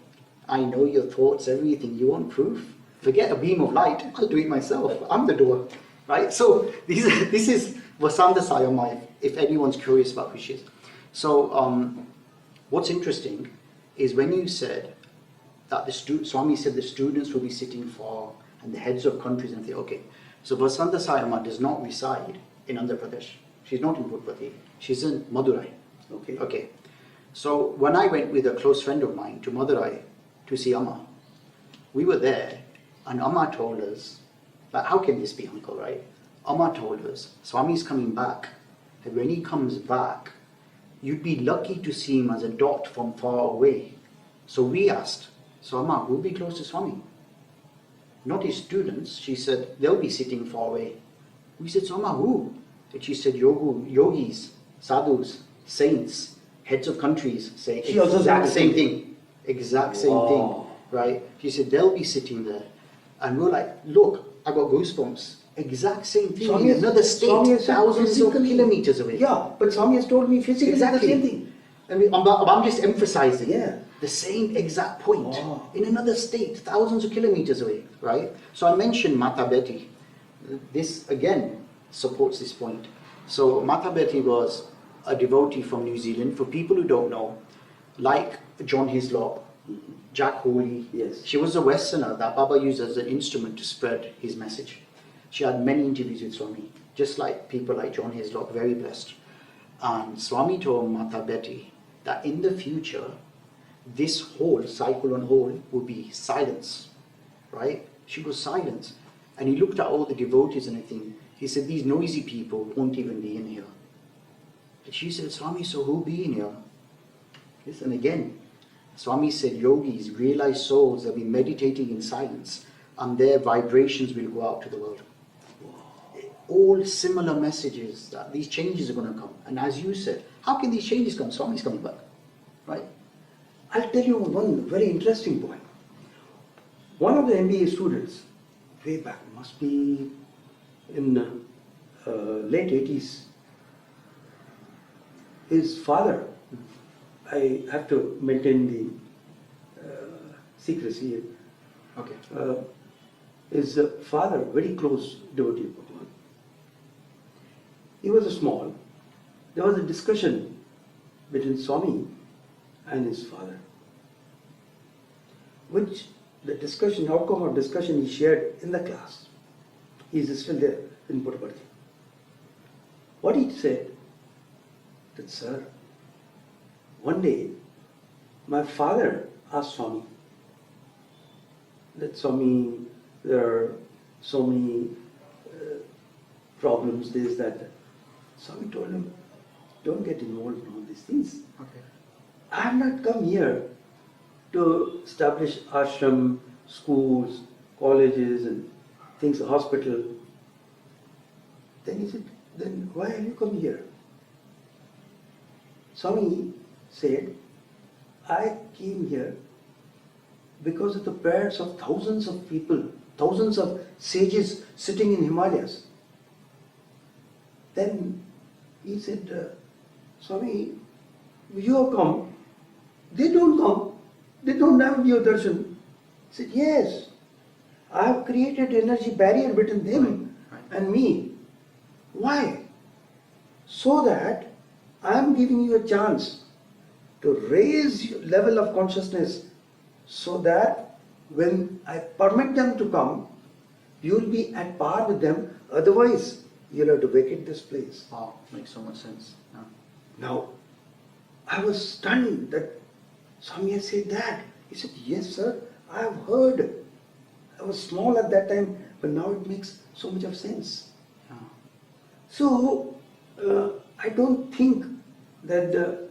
I know your thoughts, everything. You want proof? Forget a beam of light. I'll do it myself. I'm the door, right? So this is Sathya Sai Mai, if anyone's curious about who she is. So what's interesting is when you said that Swami said the students will be sitting far and the heads of countries, and they okay. So Sathya Sai Amma does not reside in Andhra Pradesh. She's not in Purpati. She's in Madurai. okay. Okay. So when I went with a close friend of mine to Madurai to see Amma, we were there, and Amma told us, like, how can this be, uncle, right? Amma told us, Swami's coming back, and when he comes back, you'd be lucky to see him as a dot from far away. So we asked, so Amma, who'll be close to Swami? Not his students. She said, they'll be sitting far away. We said, so Amma, who? And she said, yogis, sadhus, saints, heads of countries, say She also exact said same thing. Exact same Wow. thing, right? She said, they'll be sitting there. And we're like, look, I got goosebumps. Exact same thing Swami in has- another state, Swami has said thousands of physically- kilometers away. Yeah, but Swami has told me physically Exactly. the same thing. I mean, I'm just emphasizing Yeah. the same exact point Wow. in another state, thousands of kilometers away, right? So I mentioned Mata Betty. This again supports this point. So Mata Betty was a devotee from New Zealand. For people who don't know, like John Hislop, Jack Hawley, Yes. she was a Westerner that Baba used as an instrument to spread his message. She had many interviews with Swami, just like people like John Hislop, very blessed. And Swami told Mata Betty that in the future, this whole cycle on whole will be silence, right? She was silence. And he looked at all the devotees and everything. He said, these noisy people won't even be in here. And she said, Swami, so who'll be in here? Listen again. Swami said, yogis, realized souls, they'll be meditating in silence, and their vibrations will go out to the world. All similar messages that these changes are going to come. And as you said, how can these changes come? Swami's coming back, right? I'll tell you one very interesting point. One of the MBA students, way back, must be in late 80s, his father, I have to maintain the secrecy, Okay. his father, very close devotee of Bhagwan. He was a small. There was a discussion between Swami and his father, which the discussion, outcome of discussion he shared in the class. He is still there in Puttaparthi. What he said, that sir, one day my father asked Swami that Swami, there are so many problems, this, that. Swami told him, don't get involved in all these things. Okay. I have not come here to establish ashram, schools, colleges and things, hospital. Then he said, then why have you come here? Swami said, I came here because of the prayers of thousands of people, thousands of sages sitting in Himalayas. Then he said, Swami, you have come. They don't come. They don't have your darshan. He said, yes. I have created energy barrier between them and me. Why? So that I am giving you a chance to raise your level of consciousness so that when I permit them to come, you will be at par with them. Otherwise, you'll have to vacate this place. Wow, makes so much sense. Yeah. Now, I was stunned that Swami had said that. He said, yes, sir, I have heard. I was small at that time, but now it makes so much of sense. Yeah. So, I don't think that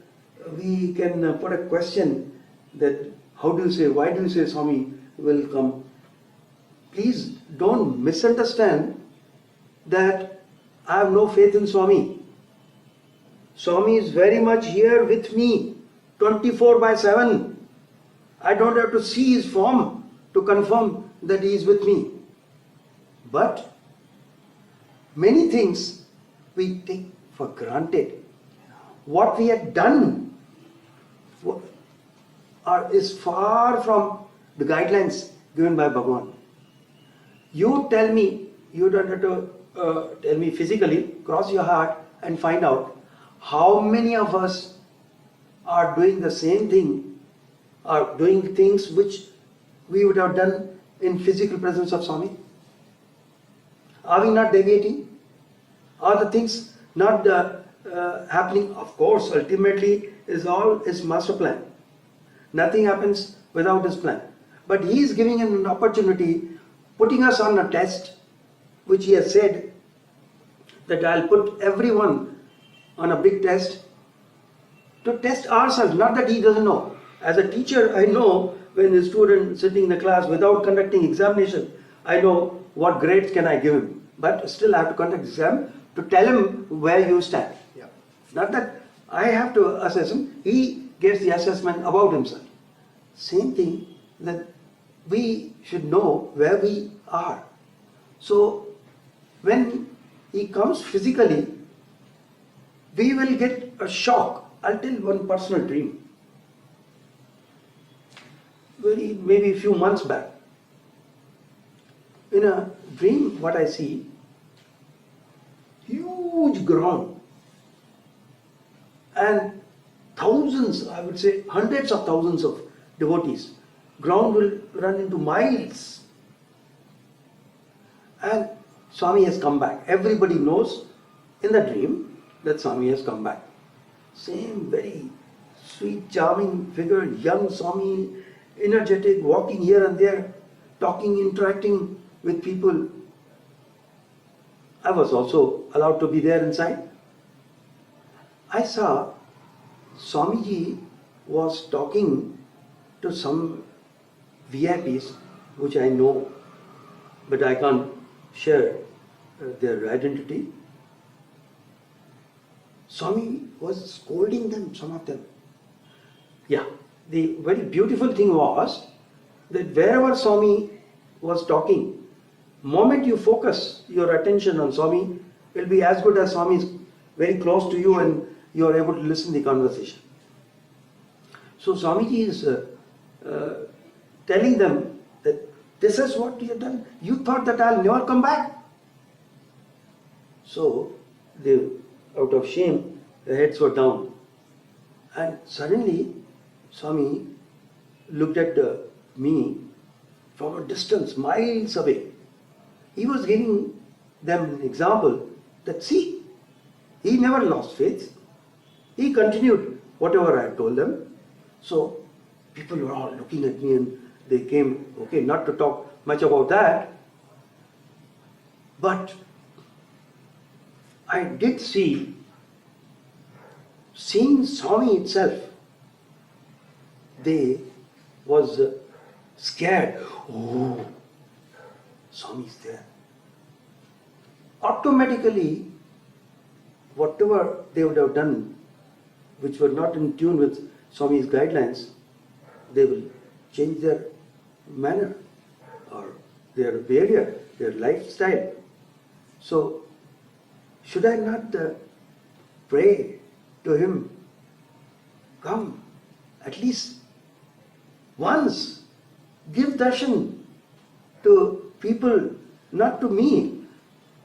we can put a question that how do you say, why do you say Swami will come? Please don't misunderstand that I have no faith in Swami. Swami is very much here with me, 24/7. I don't have to see his form to confirm that he is with me. But many things we take for granted. What we have done is far from the guidelines given by Bhagavan. You tell me, you don't have to tell me physically, cross your heart and find out how many of us are doing the same thing, are doing things which we would have done in physical presence of Swami. Are we not deviating? Are the things not happening? Of course, ultimately is all his master plan. Nothing happens without his plan. But he is giving an opportunity, putting us on a test, which he has said that I'll put everyone on a big test to test ourselves, not that he doesn't know. As a teacher, I know when a student sitting in the class without conducting examination, I know what grades can I give him. But still I have to conduct exam to tell him where you stand. Yeah. Not that I have to assess him, he gets the assessment about himself. Same thing, that we should know where we are. So when he comes physically, we will get a shock. I'll tell one personal dream. Maybe a few months back. In a dream, what I see, huge ground and thousands, I would say hundreds of thousands of devotees. Ground will run into miles. And Swami has come back. Everybody knows in the dream that Swami has come back. Same very sweet, charming figure, young Swami, energetic, walking here and there, talking, interacting with people. I was also allowed to be there inside. I saw Swamiji was talking to some VIPs, which I know, but I can't share their identity. Swami was scolding them, some of them. Yeah, the very beautiful thing was that wherever Swami was talking, moment you focus your attention on Swami, it will be as good as Swami is very close to you and you are able to listen to the conversation. So Swamiji is telling them that this is what you have done. You thought that I'll never come back. So they, out of shame, their heads were down. And suddenly Swami looked at me from a distance, miles away. He was giving them an example that, see, he never lost faith. He continued whatever I had told them. So people were all looking at me and they came, okay, not to talk much about that, but I did see, seeing Swami itself, they was scared. Oh, Swami is there. Automatically, whatever they would have done, which were not in tune with Swami's guidelines, they will change their manner or their behavior, their lifestyle. So, should I not pray to him? Come, at least once, give darshan to people, not to me.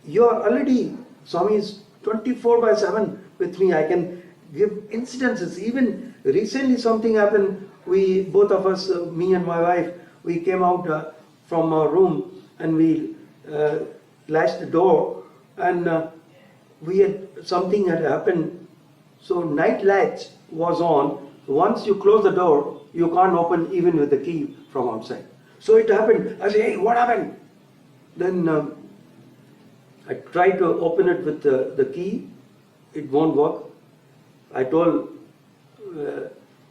You are already, Swami is 24/7 with me. I can give incidences. Even recently something happened. We, both of us, me and my wife, we came out from our room and we latched the door, and something had happened. So night latch was on. Once you close the door, you can't open even with the key from outside. So it happened. I said, hey, what happened? Then I tried to open it with the key. It won't work. I told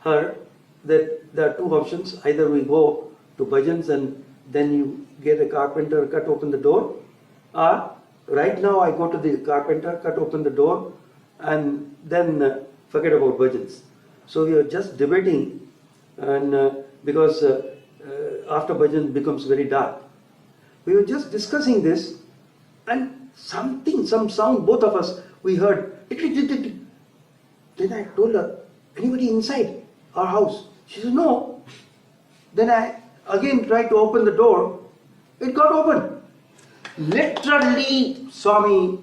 her that there are two options. Either we go to bhajans and then you get a carpenter, cut open the door, or right now I go to the carpenter, cut open the door, and then forget about bhajans. So we were just debating, and because after bhajan becomes very dark, we were just discussing this, and some sound, both of us, we heard. Then I told her, anybody inside our house? She said, no. Then I again tried to open the door. It got open. Literally, Swami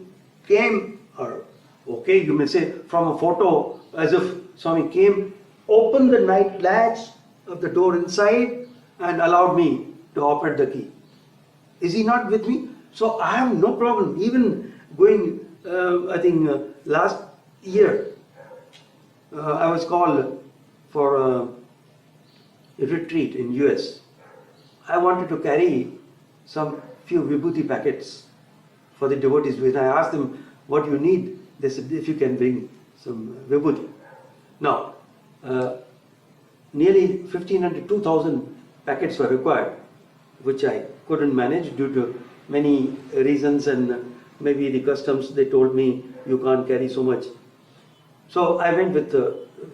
came, or okay, you may say from a photo, as if Swami came, opened the night latch of the door inside and allowed me to operate the key. Is he not with me? So I have no problem. Even going, I think last year, I was called for a retreat in US. I wanted to carry some few vibhuti packets for the devotees. When I asked them, what you need? They said, if you can bring some vibhuti. Now, nearly 1,500 to 2,000 packets were required, which I couldn't manage due to many reasons, and maybe the customs, they told me you can't carry so much. So I went with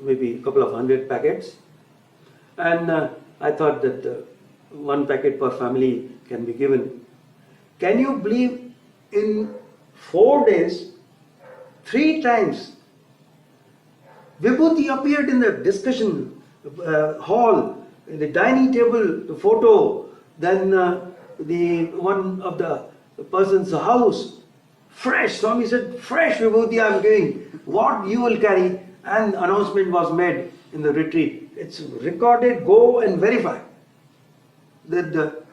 maybe a couple of 100 packets, and I thought that one packet per family can be given. Can you believe in 4 days, 3 times, Vibhuti appeared in the discussion hall, in the dining table, the photo, then the one of the person's house. Fresh, Swami said, fresh Vibhuti I am giving. What you will carry? And announcement was made in the retreat. It's recorded, go and verify. That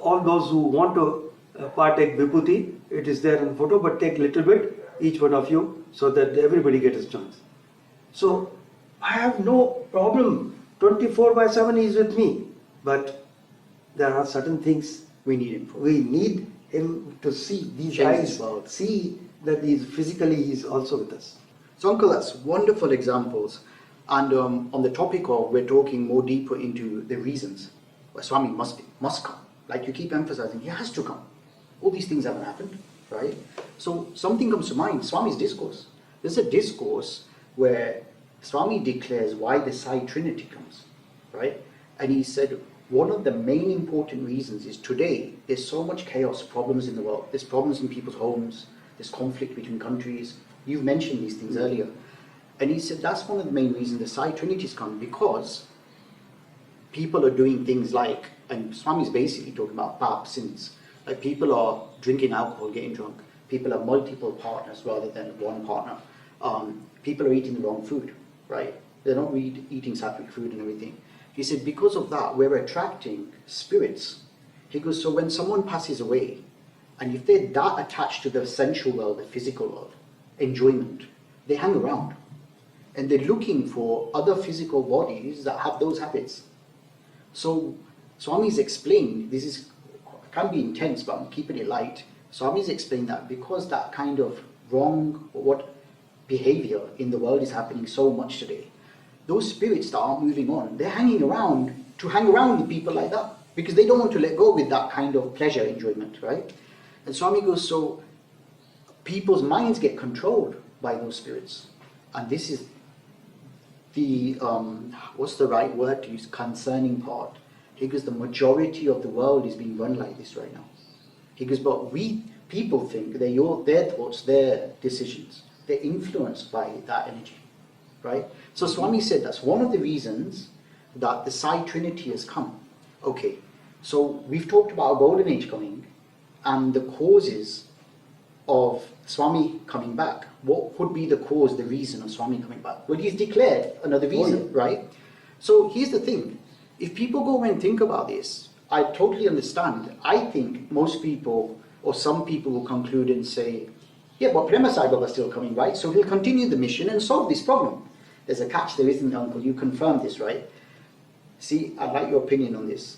all those who want to partake Vibhuti, it is there in the photo, but take little bit, each one of you, so that everybody gets a chance. So, I have no problem. 24/7 he is with me. But there are certain things We need him for. we need him to see. These Change eyes his world. see that physically he is also with us. So Uncle, that's wonderful examples. And on the topic of, we're talking more deeper into the reasons why Swami must come. Like you keep emphasizing, he has to come. All these things haven't happened, right? So something comes to mind, Swami's discourse. There's a discourse where Swami declares why the Sai Trinity comes, right? And he said, one of the main important reasons is today there's so much chaos, problems in the world. There's problems in people's homes, there's conflict between countries. You've mentioned these things earlier. And he said that's one of the main reasons the Sai Trinities come, because people are doing things like, and Swami's basically talking about pap sins, like people are drinking alcohol, getting drunk. People have multiple partners rather than one partner. People are eating the wrong food, right? They're not eating sattvic food and everything. He said because of that, we're attracting spirits. He goes, so when someone passes away, and if they're that attached to the sensual world, the physical world, enjoyment, they hang around. And they're looking for other physical bodies that have those habits. So Swami's explained, this can be intense, but I'm keeping it light. Swami's explained that because that kind of wrong behavior in the world is happening so much today, those spirits that aren't moving on, they're hanging around to hang around with people like that because they don't want to let go with that kind of pleasure enjoyment, right? And Swami goes, so people's minds get controlled by those spirits. And this is the, what's the right word to use, concerning part. He goes, the majority of the world is being run like this right now. He goes, but people think they're their thoughts, their decisions, they're influenced by that energy, right? So Swami said that's one of the reasons that the Sai Trinity has come. Okay, so we've talked about a golden age coming and the causes of Swami coming back. What could be the cause, the reason of Swami coming back? Well, he's declared another reason, right? So here's the thing. If people go and think about this, I totally understand. I think most people or some people will conclude and say, yeah, but Prema Sai Baba is still coming, right? So he'll continue the mission and solve this problem. There's a catch, there isn't, Uncle. You confirmed this, right? See, I'd like your opinion on this.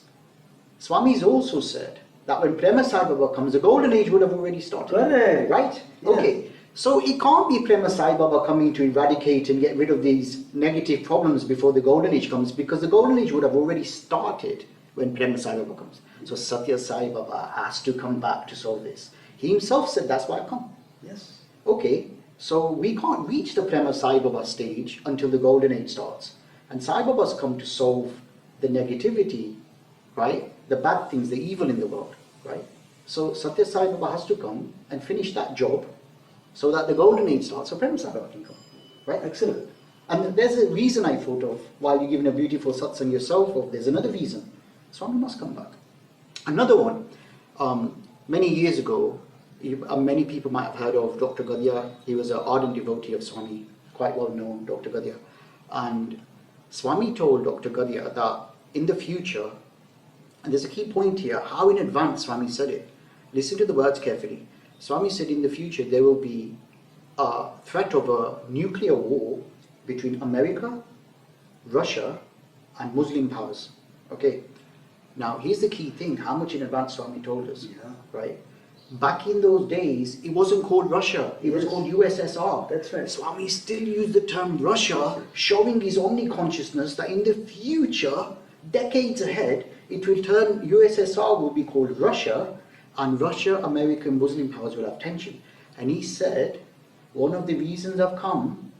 Swami's also said that when Prema Sai Baba comes, the golden age would have already started. Correct. Right? Yeah. Okay. So it can't be Prema Sai Baba coming to eradicate and get rid of these negative problems before the golden age comes, because the golden age would have already started when Prema Sai Baba comes. So Sathya Sai Baba has to come back to solve this. He himself said, that's why I come. Yes. Okay, so we can't reach the Prema Sai Baba stage until the golden age starts. And Sai Baba's come to solve the negativity, right? The bad things, the evil in the world, right? So Sathya Sai Baba has to come and finish that job so that the golden age starts, so Prema Sai Baba can come, right? Excellent. And there's a reason I thought of, while you're giving a beautiful satsang yourself, there's another reason. Swami must come back. Another one, many years ago, many people might have heard of Dr. Gadia. He was an ardent devotee of Swami, quite well known, Dr. Gadia. And Swami told Dr. Gadia that in the future, and there's a key point here, how in advance Swami said it. Listen to the words carefully. Swami said in the future there will be a threat of a nuclear war between America, Russia, and Muslim powers. Okay. Now, here's the key thing, how much in advance Swami told us, right? Back in those days, it wasn't called Russia, it was called USSR. That's right. Swami still used the term Russia, showing his omni-consciousness that in the future, decades ahead, it will turn, USSR will be called Russia, and Russia, American, Muslim powers will have tension. And he said, one of the reasons I've come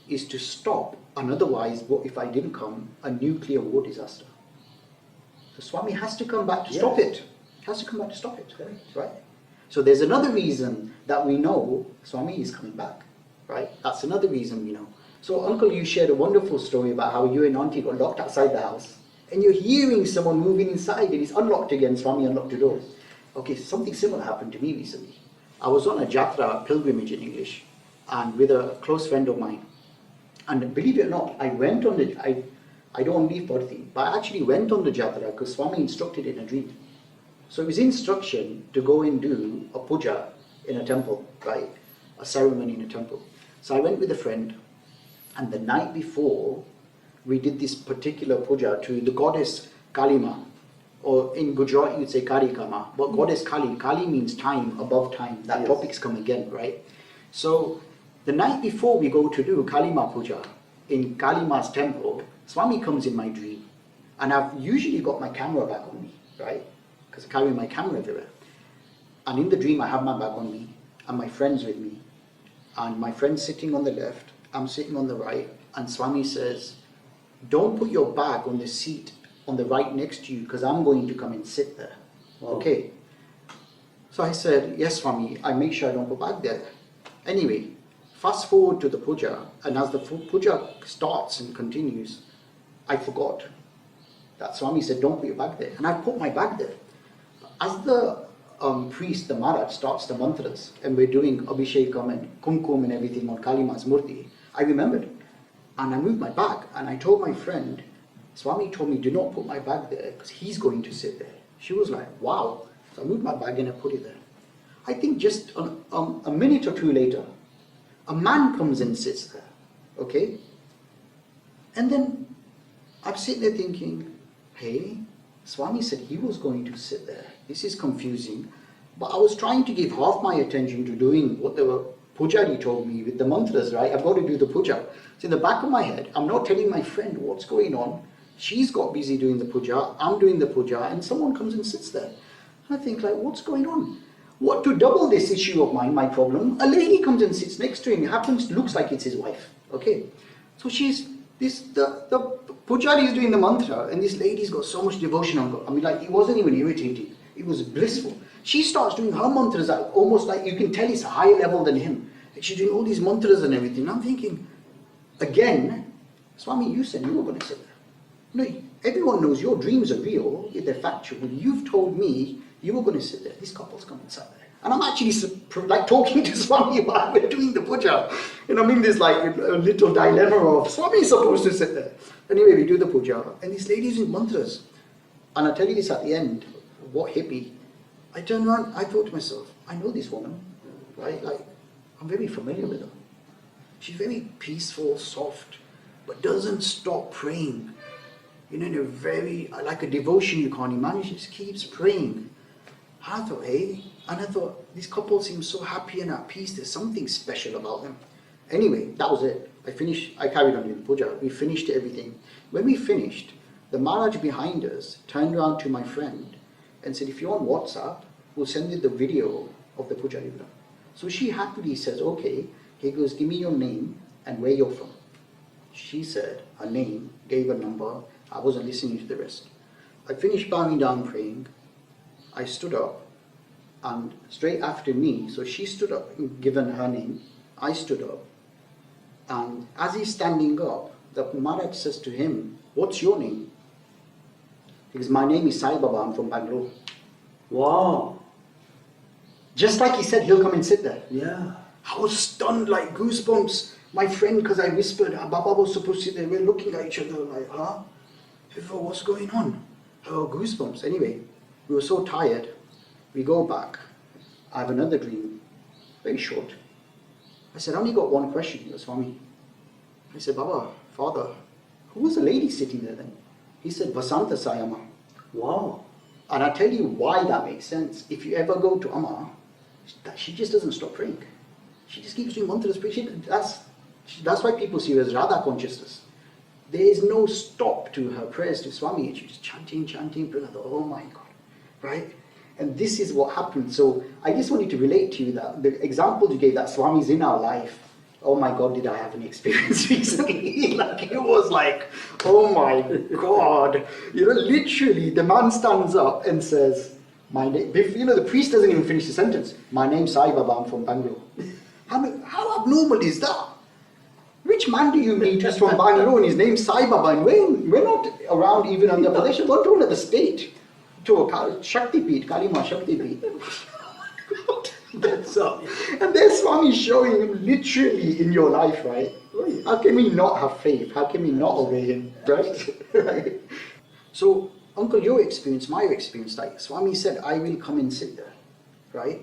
is to stop, and otherwise, what if I didn't come, a nuclear war disaster. So Swami has to come back to stop it. He has to come back to stop it, right? So there's another reason that we know Swami is coming back, right? That's another reason we know. So Uncle, you shared a wonderful story about how you and Auntie got locked outside the house, and you're hearing someone moving inside, and it's unlocked again. Swami unlocked the door. Okay, something similar happened to me recently. I was on a jatra, pilgrimage in English, and with a close friend of mine. And believe it or not, I went on the, I don't leave Parthi, but I actually went on the jatra because Swami instructed in a dream. So it was instruction to go and do a puja in a temple, right? A ceremony in a temple. So I went with a friend, and the night before, we did this particular puja to the goddess Kalima, or in Gujarati you'd say Karikama, but goddess Kali. Kali means time, above time. That topic's come again, right? So the night before we go to do Kalima puja in Kalima's temple, Swami comes in my dream, and I've usually got my camera bag on me, right? Because I carry my camera everywhere. And in the dream I have my bag on me, and my friend's with me, and my friend's sitting on the left, I'm sitting on the right, and Swami says, don't put your bag on the seat on the right next to you, because I'm going to come and sit there. Wow. Okay. So I said, yes Swami, I make sure I don't put bag there. Anyway, fast forward to the puja, and as the puja starts and continues, I forgot that Swami said, don't put your bag there. And I put my bag there. As the priest, the Maharaj, starts the mantras, and we're doing Abhishekam and Kumkum and everything on Kalima's Murti, I remembered. And I moved my bag, and I told my friend, Swami told me, do not put my bag there, because he's going to sit there. She was like, wow. So I moved my bag and I put it there. I think just a minute or two later, a man comes and sits there, okay? And then I'm sitting there thinking, hey, Swami said he was going to sit there. This is confusing. But I was trying to give half my attention to doing what the pujari told me with the mantras, right? I've got to do the puja. So in the back of my head, I'm not telling my friend what's going on. She's got busy doing the puja, I'm doing the puja, and someone comes and sits there. I think like, what's going on? What to double this issue of mine, my problem? A lady comes and sits next to him. It happens, looks like it's his wife. Okay, so the pujari is doing the mantra, and this lady's got so much devotion on God. I mean, like, it wasn't even irritating. It was blissful. She starts doing her mantras almost like you can tell it's a higher level than him. Like she's doing all these mantras and everything. And I'm thinking, again, Swami, you said you were going to sit there. No, everyone knows your dreams are real, they're factual. You've told me you were going to sit there. This couple's come and sat there. And I'm actually like talking to Swami while we're doing the puja. And I'm in this like a little dilemma of Swami's supposed to sit there. Anyway, we do the puja, and this lady's in mantras. And I tell you this at the end, what hit me, I turned around, I thought to myself, I know this woman, right? Like, I'm very familiar with her. She's very peaceful, soft, but doesn't stop praying. You know, in a very, like a devotion you can't imagine. She just keeps praying. I thought, hey, and I thought, this couple seems so happy and at peace. There's something special about them. Anyway, that was it. I carried on doing the puja. We finished everything. When we finished, the Maharaj behind us turned around to my friend and said, if you're on WhatsApp, we'll send you the video of the puja you've done. So she happily says, okay. He goes, give me your name and where you're from. She said her name, gave her number. I wasn't listening to the rest. I finished bowing down praying. I stood up, and straight after me, so she stood up, given her name, I stood up, and as he's standing up, the Maharaj says to him, what's your name? He goes, my name is Sai Baba, I'm from Bangalore. Wow. Just like he said, he'll come and sit there. Yeah. I was stunned, like goosebumps. My friend, because I whispered, Baba was supposed to sit there, we're looking at each other like, huh? I thought, what's going on? Oh, goosebumps. Anyway, we were so tired, we go back. I have another dream, very short. I said, I only got one question. He goes, Swami. I said, Baba, Father, who was the lady sitting there then? He said, Sathya Sai Amma. Wow. And I tell you why that makes sense. If you ever go to Amma, she just doesn't stop praying. She just keeps doing mantras. That's why people see her as Radha consciousness. There is no stop to her prayers to Swami. She's just chanting, praying. I thought, oh my God, right? And this is what happened. So I just wanted to relate to you that the example you gave, that Swami's in our life. Oh my God, did I have an experience recently? Like, it was like, oh my God. You know, literally, the man stands up and says, my name, you know, the priest doesn't even finish the sentence. My name's Sai Baba, I'm from Bangalore. How abnormal is that? Which man do you meet who's from Bangalore and his name's Sai Baba? And we're not around even on the Pradesh, we're to another state. To a Shakti Peeth, Kalima Shakti Peeth. That's all. And there's Swami showing him literally in your life, right? How can we not have faith? How can we not obey him, right? Right? So, Uncle, your experience, my experience, like Swami said, I will come and sit there, right?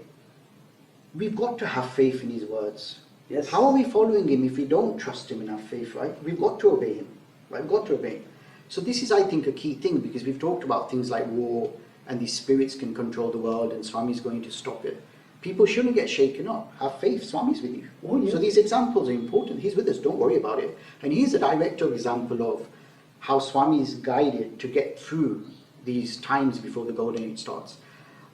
We've got to have faith in his words. Yes. How are we following him if we don't trust him in our faith, right? We've got to obey him, right? We've got to obey him. So this is, I think, a key thing, because we've talked about things like war and these spirits can control the world and Swami's going to stop it. People shouldn't get shaken up. Have faith, Swami's with you. Oh, yes. So these examples are important. He's with us, don't worry about it. And he's a direct example of how Swami is guided to get through these times before the Golden Age starts.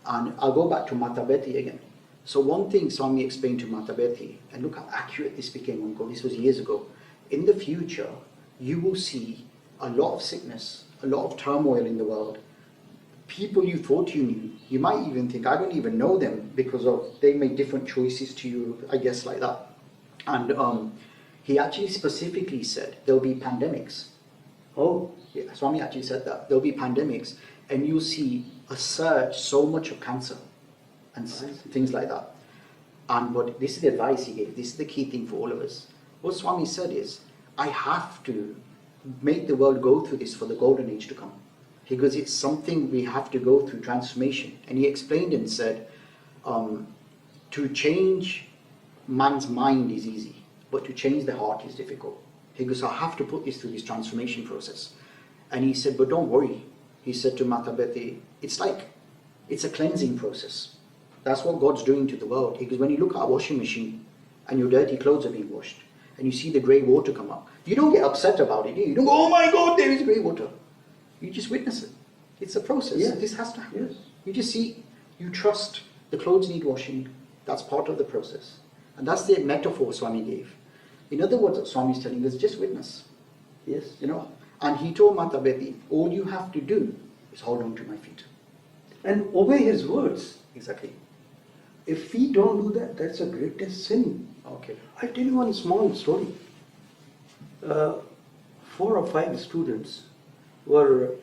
And I'll go back to Mata Betty again. So one thing Swami explained to Mata Betty, and look how accurate this became, Uncle, this was years ago. In the future, you will see a lot of sickness, a lot of turmoil in the world. People you thought you knew, you might even think, I don't even know them, because of they made different choices to you, I guess, like that. And he actually specifically said there'll be pandemics. Oh. Yeah, Swami actually said that. There'll be pandemics, and you'll see a surge, so much of cancer and things like that. And but this is the advice he gave. This is the key thing for all of us. What Swami said is, I have to make the world go through this for the Golden Age to come. Because it's something we have to go through, transformation. And he explained and said, to change man's mind is easy, but to change the heart is difficult. He goes, I have to put this through this transformation process. And he said, but don't worry. He said to Mata Betty, it's a cleansing process. That's what God's doing to the world. Because when you look at a washing machine and your dirty clothes are being washed, and you see the grey water come up, you don't get upset about it, do you? You don't go, oh my God, there is grey water. You just witness it. It's a process. Yes. This has to happen. Yes. You just see, you trust the clothes need washing. That's part of the process. And that's the metaphor Swami gave. In other words, what Swami is telling us, just witness. Yes. You know, and he told Mata Betty, all you have to do is hold on to my feet. And obey his words. Exactly. If we don't do that, that's a greatest sin. Okay. I'll tell you one small story. 4 or 5 students were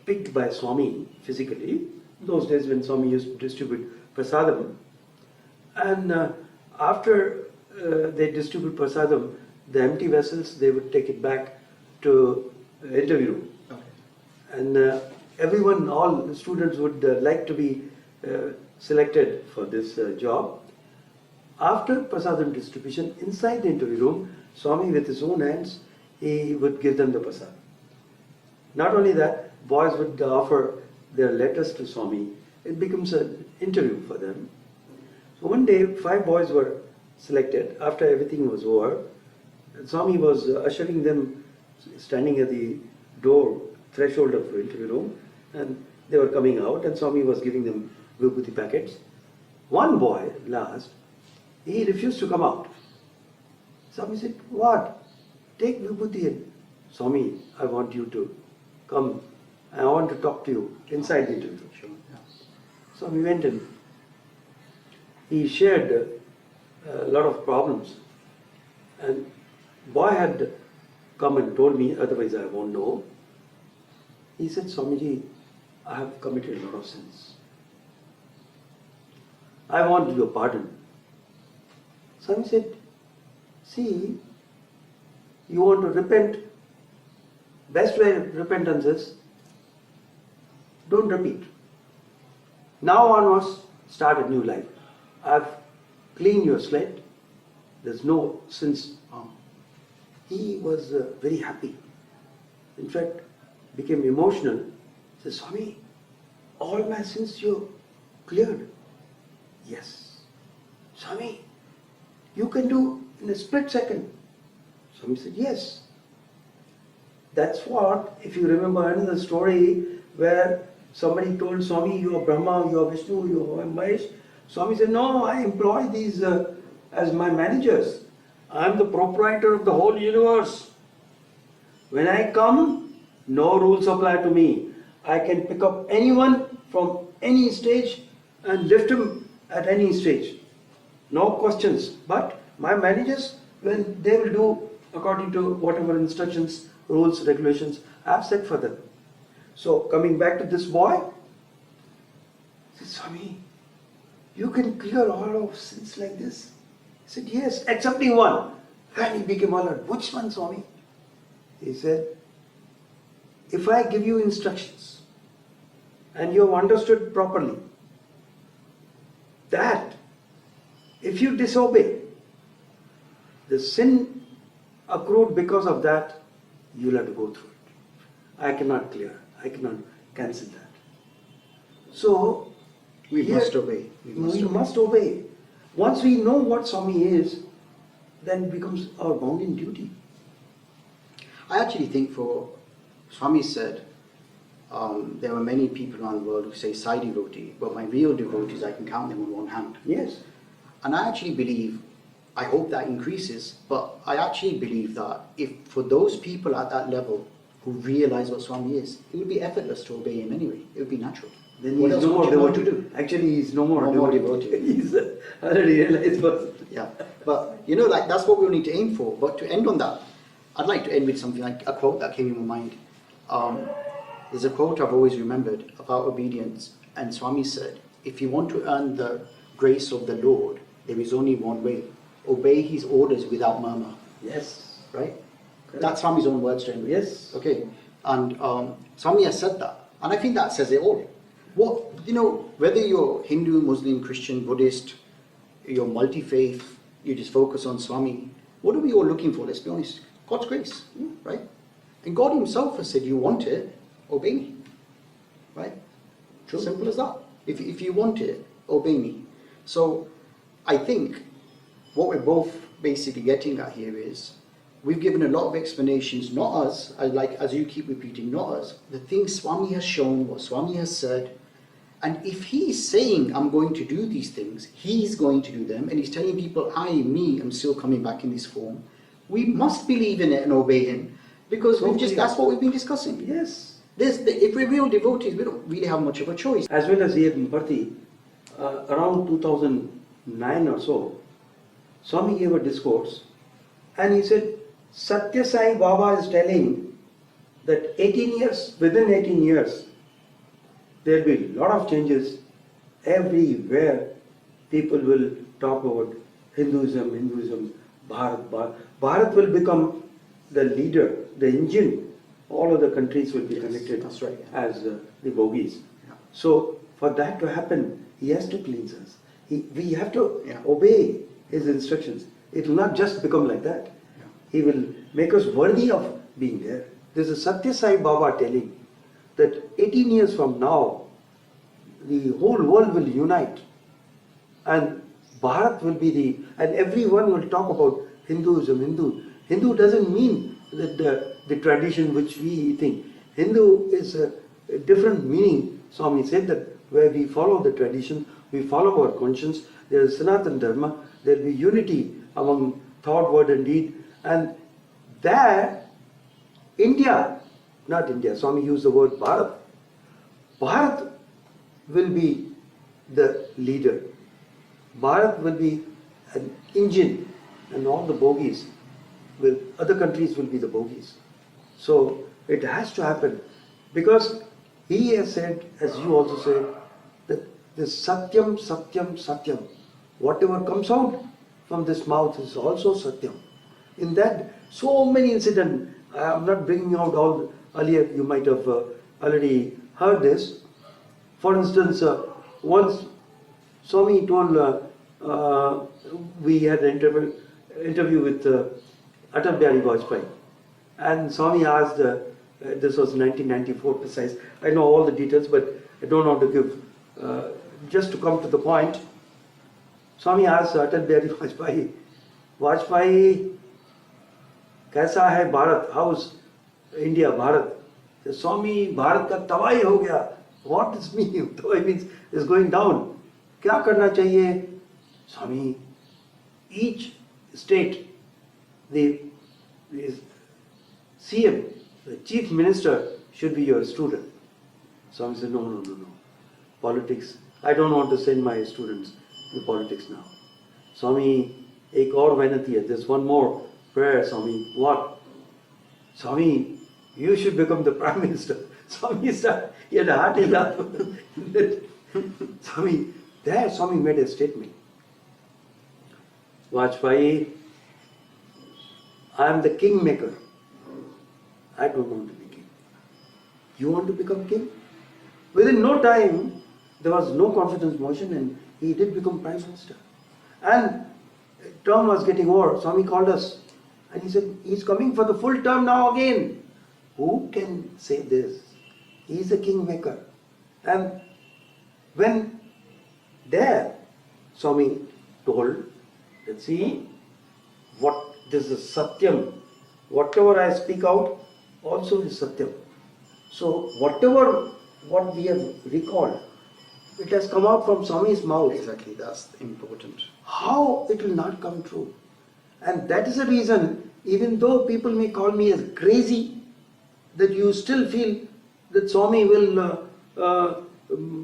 picked by Swami physically. Those days when Swami used to distribute prasadam. And after they distribute prasadam, the empty vessels, they would take it back to interview room. Okay. And everyone, all the students would like to be selected for this job. After prasadam distribution, inside the interview room, Swami with his own hands, he would give them the prasad. Not only that, boys would offer their letters to Swami. It becomes an interview for them. So one day, 5 boys were selected after everything was over. And Swami was ushering them, standing at the door, threshold of the interview room, and they were coming out, and Swami was giving them vibhuti packets. One boy, last, he refused to come out. Swami said, what? Take vibhuti in. Swami, I want you to come. I want to talk to you inside the interview room. Sure. Yeah. So we went in. He shared a lot of problems. And boy had come and told me, otherwise I won't know. He said, Swamiji, I have committed a lot of sins. I want your pardon. Swami said, see, you want to repent. Best way of repentance is, don't repeat. Now onwards, start a new life. I've cleaned your slate. There's no sins. He was very happy. In fact, became emotional. He said, Swami, all my sins you cleared. Yes. Swami, you can do in a split second. Swami said, yes. That's what, if you remember another story where somebody told Swami, you are Brahma, you are Vishnu, you are Mahesh. Swami said, no, I employ these as my managers. I am the proprietor of the whole universe. When I come, no rules apply to me. I can pick up anyone from any stage and lift him at any stage. No questions. But my managers, when they will do according to whatever instructions, rules, regulations I have set for them. So coming back to this boy, he said, Swami, you can clear all of sins like this? He said, yes, excepting one. And he became alert. Which one, Swami? He said, if I give you instructions and you have understood properly that if you disobey, the sin accrued because of that, you'll have to go through it. I cannot clear. I cannot cancel that. So, We must obey. We must obey. Once we know what Swami is, then it becomes our bounden duty. I actually think Swami said, there are many people around the world who say Sai devotee, but my real devotees, I can count them on one hand. Yes. And I actually believe, I hope that increases, but I actually believe that if for those people at that level who realize what Swami is, it would be effortless to obey him anyway. It would be natural. Then What he's else no more would you want devotee. to do? Actually, he's no more No more devotee. devotee. He's already realized person. Yeah, but like that's what we need to aim for. But to end on that, I'd like to end with something like a quote that came in my mind. There's a quote I've always remembered about obedience, and Swami said, if you want to earn the grace of the Lord, there is only one way. Obey his orders without murmur. Yes. Right? Correct. That's Swami's own words to him. Yes. Okay. And Swami has said that. And I think that says it all. Whether you're Hindu, Muslim, Christian, Buddhist, you're multi-faith, you just focus on Swami, what are we all looking for? Let's be honest. God's grace. Right? And God himself has said, you want it, obey me. Right? True. Simple as that. If you want it, obey me. So I think what we're both basically getting at here is we've given a lot of explanations, not us, as you keep repeating, not us. The things Swami has shown, what Swami has said, and if he is saying, I'm going to do these things, he's going to do them, and he's telling people, me, I'm still coming back in this form. We must believe in it and obey him, because that's what we've been discussing. Yes. If we're real devotees, we don't really have much of a choice. As well as here in Bharti, around 2009 or so, Swami gave a discourse and he said, Sathya Sai Baba is telling that within 18 years, there will be a lot of changes everywhere. People will talk about Hinduism, Bharat. Bharat will become the leader, the engine. All other countries will be connected that's right, as the bogies. Yeah. So for that to happen, he has to cleanse us. We have to Yeah. obey his instructions. It will not just become like that. Yeah. He will make us worthy of being there. This is Sathya Sai Baba telling that 18 years from now, the whole world will unite and Bharat will be and everyone will talk about Hinduism. Hindu doesn't mean that the tradition which we think. Hindu is a different meaning. Swami said that where we follow the tradition, we follow our conscience, there is Sanatana Dharma, there will be unity among thought, word and deed. And there, Swami used the word Bharat. Bharat will be the leader. Bharat will be an engine and all the bogies, other countries will be the bogies. So it has to happen because he has said, as you also said, that this Satyam, Satyam, Satyam, whatever comes out from this mouth is also Satyam. In that, so many incidents, I am not bringing out all, earlier you might have already heard this. For instance, once Swami told, we had an interview with Atal Bihari Vajpayee, and Swami asked, this was 1994 precise, I know all the details but I don't want to give, just to come to the point, Swami asked Atal Bihari Vajpayee, kaisa hai Bharat, how's India, Bharat? So, Swami, Bharat ka tawahi ho gaya. What does mean? Tawahi means is going down. Kya karna chahiye? Swami, each state, the CM, the chief minister should be your student. Swami said, no. Politics, I don't want to send my students to politics now. Swami, ek aur mehnati hai. There's one more prayer, Swami. What? Swami, you should become the Prime Minister. Swami started, he had a hearty laugh. Swami made a statement. Vajpayee, I am the kingmaker. I don't want to be king. You want to become king? Within no time, there was no confidence motion and he did become Prime Minister. And term was getting over. Swami called us and he said, he's coming for the full term now again. Who can say this? He's a kingmaker. And when there, Swami told that, see, what this is Satyam. Whatever I speak out also is Satyam. So what we have recalled, it has come out from Swami's mouth. Exactly, that's important. How it will not come true? And that is the reason, even though people may call me as crazy, that you still feel that Swami will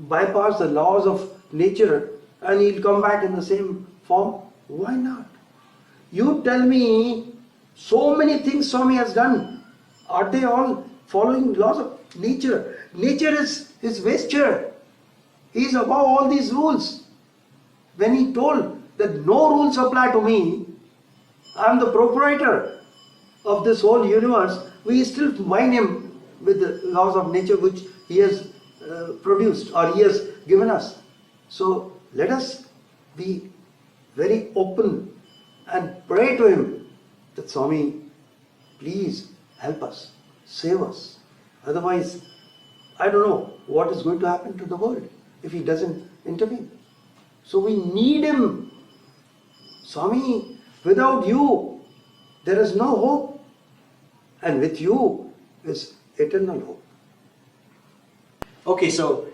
bypass the laws of nature and he'll come back in the same form. Why not? You tell me, so many things Swami has done. Are they all following laws of nature? Nature is his vesture. He is above all these rules. When he told that no rules apply to me, I am the proprietor of this whole universe, we still bind him with the laws of nature which he has produced or he has given us. So let us be very open and pray to him that Swami, please help us, save us. Otherwise, I don't know what is going to happen to the world if he doesn't intervene. So we need him. Swami, without you, there is no hope. And with you is eternal hope. Okay, so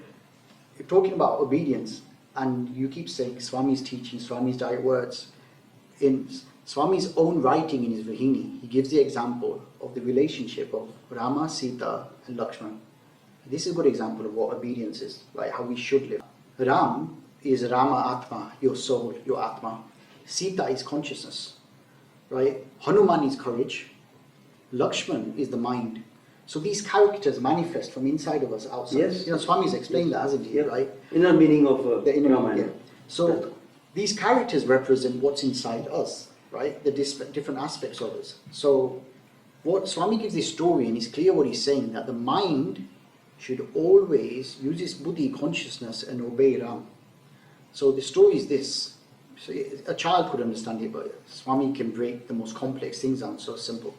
you're talking about obedience, and you keep saying Swami's teaching, Swami's direct words. In Swami's own writing in his Vahini, he gives the example of the relationship of Rama, Sita, and Lakshman. This is a good example of what obedience is, right? How we should live. Ram is Rama Atma, your soul, your Atma. Sita is consciousness, right? Hanuman is courage. Lakshman is the mind. So these characters manifest from inside of us outside. Yes. You know, Swami's explained that, hasn't he? Yeah. Right? Inner meaning of The inner Ramayana. meaning. So these characters represent what's inside us, right? The different aspects of us. So what Swami gives this story, and it's clear what he's saying, that the mind should always use its buddhi, consciousness, and obey Ram. So the story is this. So a child could understand it, but Swami can break the most complex things down so simple.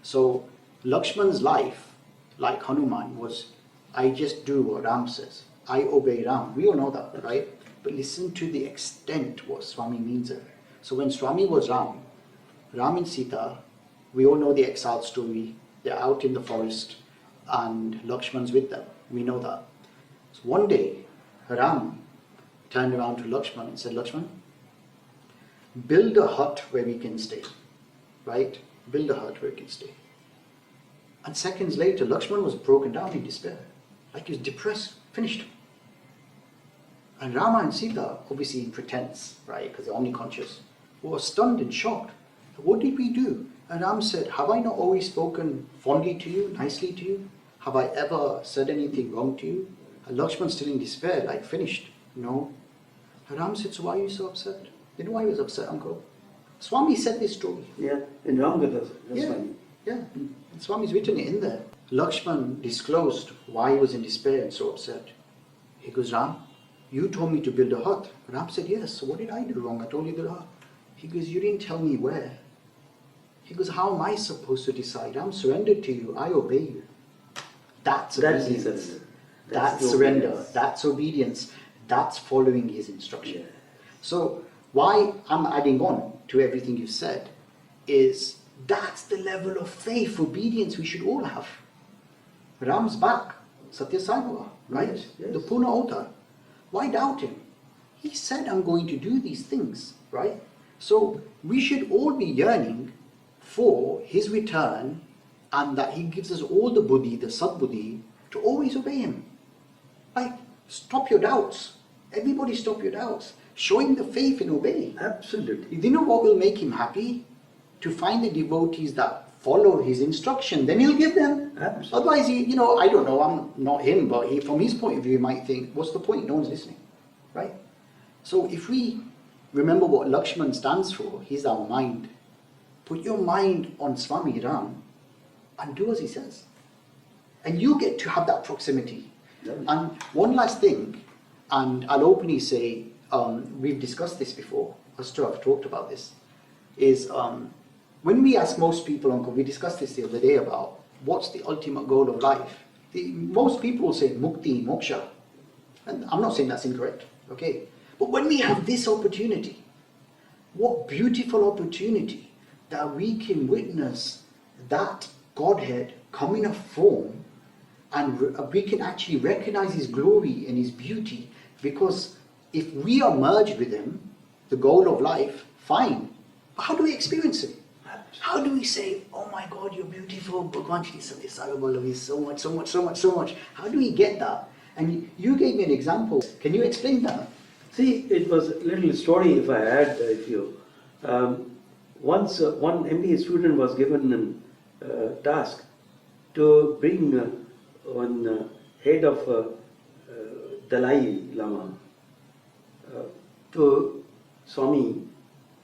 So Lakshman's life, like Hanuman, was I just do what Ram says. I obey Ram. We all know that, right? But listen to the extent what Swami means there. So when Swami was Ram and Sita, we all know the exile story. They're out in the forest and Lakshman's with them. We know that. So one day, Ram turned around to Lakshman and said, Lakshman, build a hut where we can stay, right? Build a hut where we can stay. And seconds later, Lakshman was broken down in despair. Like he was depressed, finished. And Rama and Sita, obviously in pretense, right, because they're omniconscious, were stunned and shocked. What did we do? And Ram said, have I not always spoken fondly to you, nicely to you? Have I ever said anything wrong to you? And Lakshman still in despair, like finished. No. And Ram said, so why are you so upset? You know why he was upset, uncle? Swami said this story. Yeah, in Ramgata. Yeah. And Swami's written it in there. Lakshman disclosed why he was in despair and so upset. He goes, Ram, you told me to build a hut. Ram said, yes. So what did I do wrong? I told you the hut. He goes, you didn't tell me where. He goes, how am I supposed to decide? I'm surrendered to you. I obey you. That's obedience. Surrender. That's surrender. Obedience. That's obedience. That's following his instruction. Yes. So why I'm adding on to everything you've said is that's the level of faith, obedience we should all have. Ram's back, Sathya Sai, right? Yes, yes. The Purna Avatar. Why doubt him? He said, I'm going to do these things, right? So we should all be yearning for his return and that he gives us all the buddhi, the sadbuddhi, to always obey him. Like, stop your doubts. Everybody stop your doubts. Show him the faith and obey. Absolutely. You know what will make him happy? To find the devotees that follow his instruction. Then he'll give them. Absolutely. Otherwise, I don't know, I'm not him, but from his point of view, he might think, what's the point? No one's listening. Right? So if we remember what Lakshman stands for, he's our mind. Put your mind on Swami Ram and do as he says. And you get to have that proximity. Yeah. And one last thing, and I'll openly say, we've discussed this before, us two have talked about this, is when we ask most people, Uncle, we discussed this the other day about what's the ultimate goal of life. Most people will say mukti, moksha. And I'm not saying that's incorrect, okay? But when we have this opportunity, what beautiful opportunity that we can witness that Godhead come in a form and we can actually recognize his glory and his beauty, because if we are merged with him, the goal of life, fine. But how do we experience it? How do we say, oh my God, you're beautiful, Bhagwan Shri Sathya Sai, I love you so much, so much, so much, so much. How do we get that? And you gave me an example. Can you explain that? See, it was a little story if I add, once one MBA student was given a task to bring one head of Dalai Lama to Swami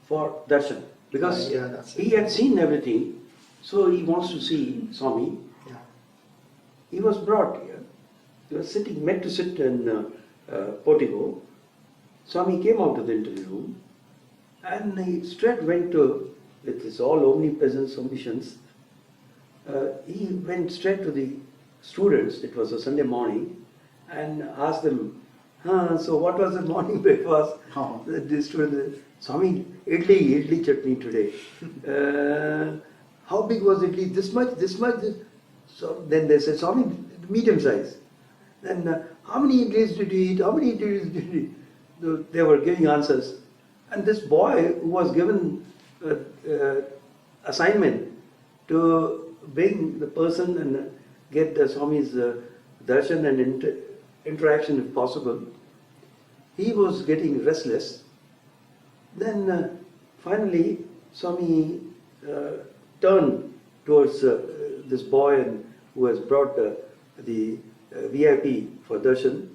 for darshan, because he had seen everything, so he wants to see Swami. Yeah. He was brought here. He was meant to sit in portico. Swami came out of the interview room and he straight went to, with his all omnipresence, omniscience, he went straight to the students, it was a Sunday morning, and asked them, So what was the morning breakfast? Oh. The student, Swami, idli chutney today. How big was idli? This much, this much. So then they said, Swami, medium size. Then how many idlis did you eat? How many idlis did you eat? They were giving answers. And this boy who was given assignment to bring the person and get the Swami's darshan and interaction if possible, he was getting restless. Then finally Swami turned towards this boy who has brought the VIP for darshan.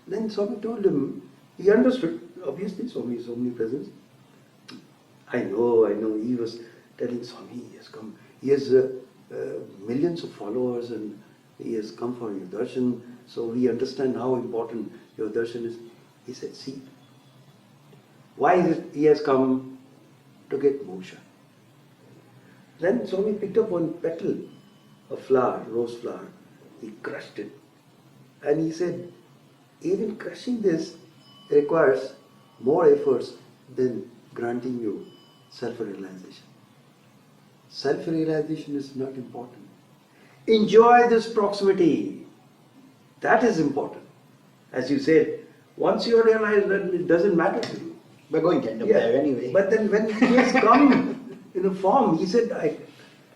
Then Swami told him, he understood, obviously Swami is omnipresent. I know, he was telling Swami, he has come, he has millions of followers and he has come for your darshan, so we understand how important your darshan is. He said, see, why is it he has come? To get moksha. Then Swami picked up one petal of flower, rose flower, he crushed it. And he said, even crushing this requires more efforts than granting you self-realization. Self-realization is not important. Enjoy this proximity. That is important. As you said, once you realize that it doesn't matter to you. We're going to end up there anyway. But then when he has come in a form, he said, I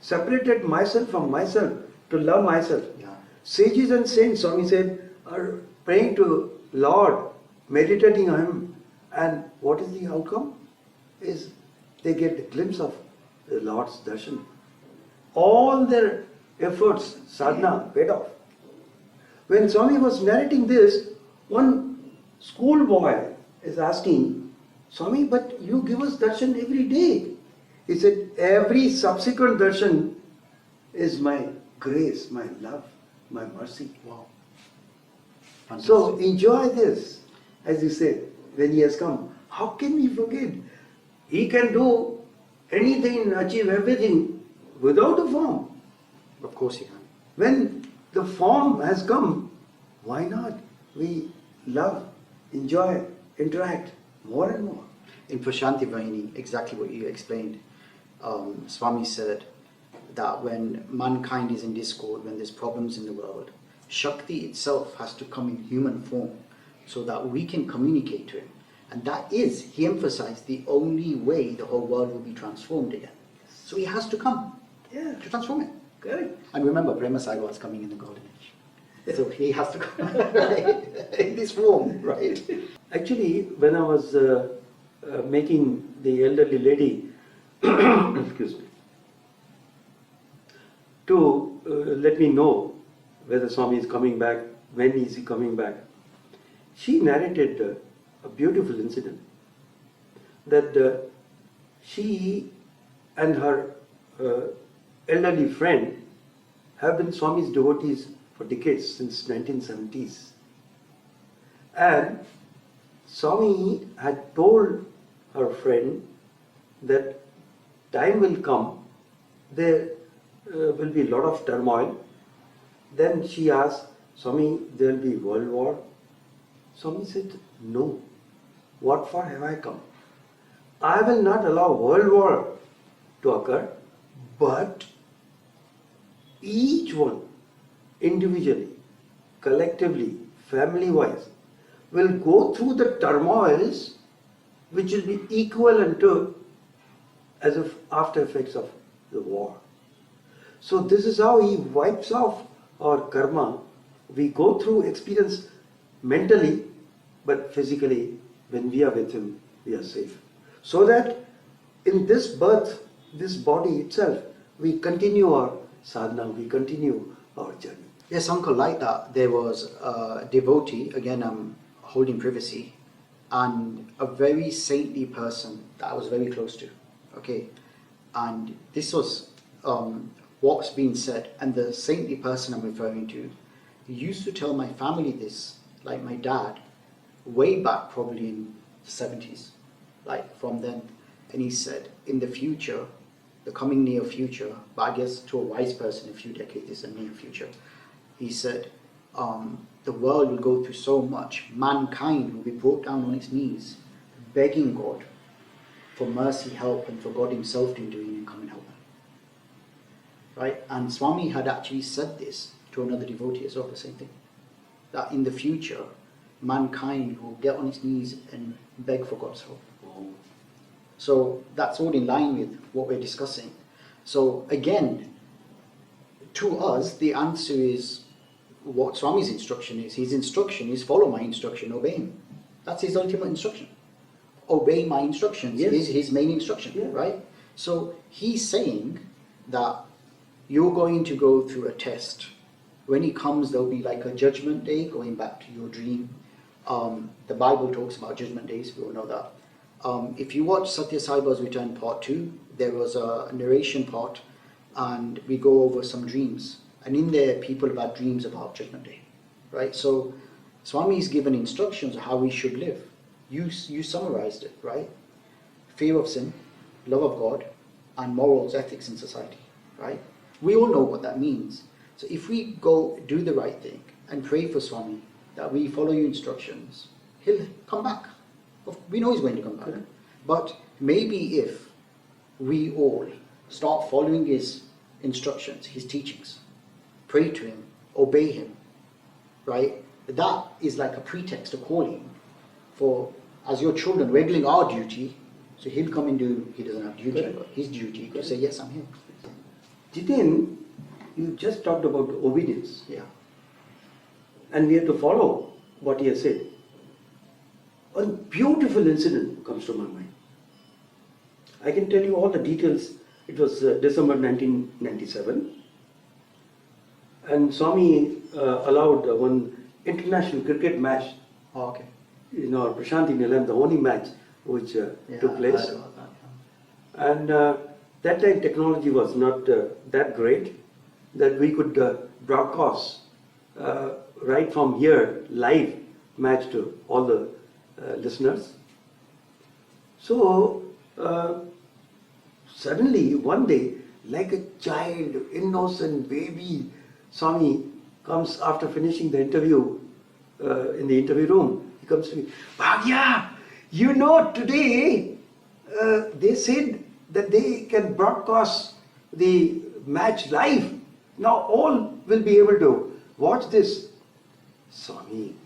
separated myself from myself to love myself. Yeah. Sages and saints, Swami said, are praying to Lord, meditating on Him. And what is the outcome? Is they get a glimpse of the Lord's darshan. All their efforts, sadhana, paid off. When Swami was narrating this, one schoolboy is asking, Swami, but you give us darshan every day. He said, every subsequent darshan is my grace, my love, my mercy. Wow. So enjoy this, as you said, when he has come. How can we forget? He can do anything, achieve everything without a form. Of course you can. When the form has come, why not? We love, enjoy, interact more and more. In Prashanti Vahini, exactly what you explained, Swami said that when mankind is in discord, when there's problems in the world, Shakti itself has to come in human form so that we can communicate to him. And that is, he emphasized, the only way the whole world will be transformed again. So he has to come to transform it. Correct. And remember, Prema Sagar is coming in the golden age. So he has to come in this form, right? Actually, when I was making the elderly lady, excuse me, to let me know whether Swami is coming back, when is he coming back, she narrated a beautiful incident that she and her elderly friend have been Swami's devotees for decades, since 1970s. And Swami had told her friend that time will come, there will be a lot of turmoil. Then she asked, Swami, there will be world war. Swami said, no. What for have I come? I will not allow world war to occur, but each one, individually, collectively, family-wise, will go through the turmoils which will be equivalent to as if after effects of the war. So this is how he wipes off our karma. We go through experience mentally, but physically, when we are with him, we are safe. So that in this birth, this body itself, we continue our sadhana, we continue our journey. Yes, uncle, like that, there was a devotee, again I'm holding privacy, and a very saintly person that I was very close to, okay? And this was what's being said, and the saintly person I'm referring to used to tell my family this, like my dad, way back probably in the 70s, like from then. And he said, in the future, the coming near future, but I guess to a wise person, a few decades is a near future, he said, the world will go through so much. Mankind will be brought down on its knees, begging God for mercy, help, and for God Himself to intervene and come and help them. Right? And Swami had actually said this to another devotee as well, the same thing. That in the future, mankind will get on its knees and beg for God's help. So that's all in line with what we're discussing. So again, to us, the answer is what Swami's instruction is. His instruction is follow my instruction, obey him. That's his ultimate instruction. Obey my instructions is his main instruction, right? So he's saying that you're going to go through a test. When he comes, there'll be like a judgment day, going back to your dream. The Bible talks about judgment days, we all know that. If you watch Sathya Sai's Return Part 2, there was a narration part, and we go over some dreams. And in there, people have had dreams about Judgment Day, right? So Swami's given instructions on how we should live. You summarized it, right? Fear of sin, love of God, and morals, ethics in society, right? We all know what that means. So if we go do the right thing and pray for Swami, that we follow your instructions, he'll come back. We know he's going to come back. But maybe if we all start following his instructions, his teachings, pray to him, obey him, right? That is like a pretext, a calling for, as your children, we're doing our duty, so he'll come and do, he doesn't have duty, but his duty to say, yes, I'm here. Jiten, you just talked about obedience. Yeah. And we have to follow what he has said. A beautiful incident comes to my mind. I can tell you all the details. It was December 1997. And Swami allowed one international cricket match. Oh, okay. In our Prashanti Nilayam, the only match which took place. I heard about that, yeah. And that time technology was not that great that we could broadcast right from here live match to all the listeners. So suddenly one day, like a child, innocent baby, Swami comes after finishing the interview in the interview room. He comes to me, Bhagia, you know today they said that they can broadcast the match live. Now all will be able to watch this. Swami,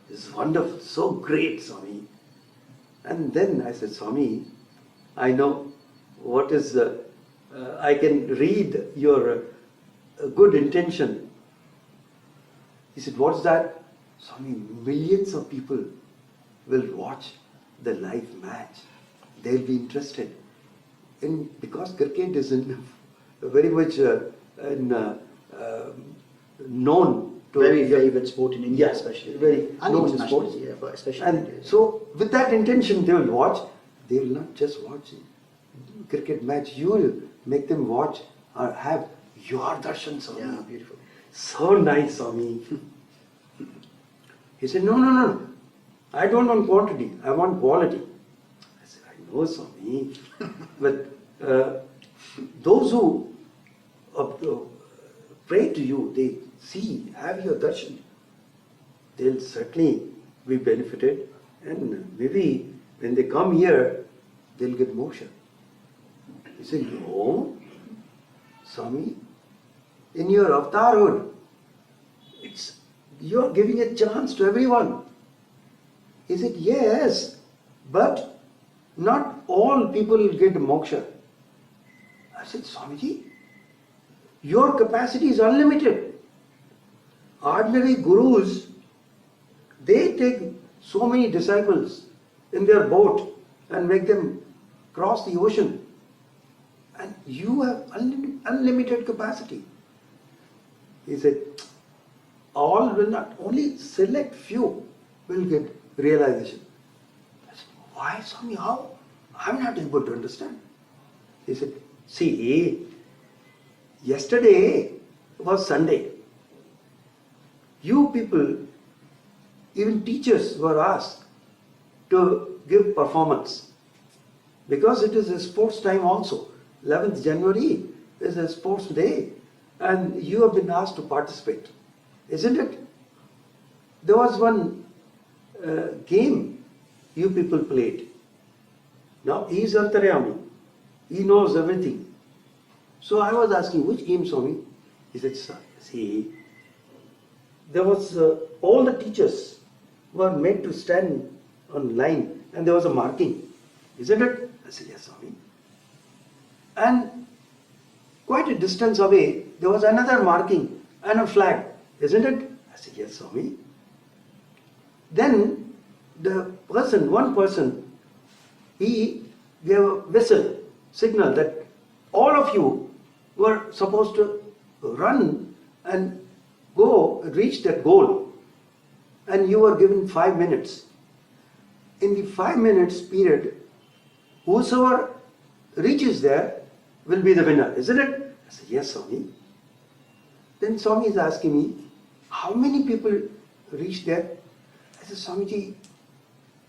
this is wonderful, so great, Swami. And then I said, Swami, I know what is, I can read your good intention. He said, what's that? Swami, millions of people will watch the live match. They'll be interested. And because cricket is very much known to Very favoured sport in India, Yeah, especially. very and known internationally, sport. yeah, but especially in And India. so with that intention they will watch. They will not just watch cricket match. You will make them watch or have your darshan, Swami. Yeah, beautiful. So nice, Swami. He said, no. I don't want quantity. I want quality. I said, I know, Swami. But those who pray to you, they see, have your darshan. They'll certainly be benefited. And maybe when they come here, they'll get moksha. He said, no, Swami, in your avatarhood, you're giving a chance to everyone. He said, yes, but not all people get moksha. I said, Swamiji, your capacity is unlimited. Ordinary gurus, they take so many disciples in their boat and make them cross the ocean. And you have unlimited capacity. He said, all will not, only select few will get realization. I said, why, Swami, how? I'm not able to understand. He said, see, yesterday was Sunday. You people, even teachers were asked to give performance because it is a sports time also. 11th January is a sports day and you have been asked to participate, isn't it? there was one game you people played. Now he is Antaryami. He knows everything. So I was asking, which game, Swami? He said, see, there was all the teachers were made to stand on line and there was a marking. Isn't it? I said, yes, Swami. And quite a distance away, there was another marking and a flag. Isn't it? I said, yes, Swami. Then one person, he gave a whistle, signal that all of you were supposed to run and reach that goal. And you were given 5 minutes. In the 5 minutes period, whosoever reaches there will be the winner, isn't it? I said, yes, Swami. Then Swami is asking me, how many people reached there? I said, Swamiji,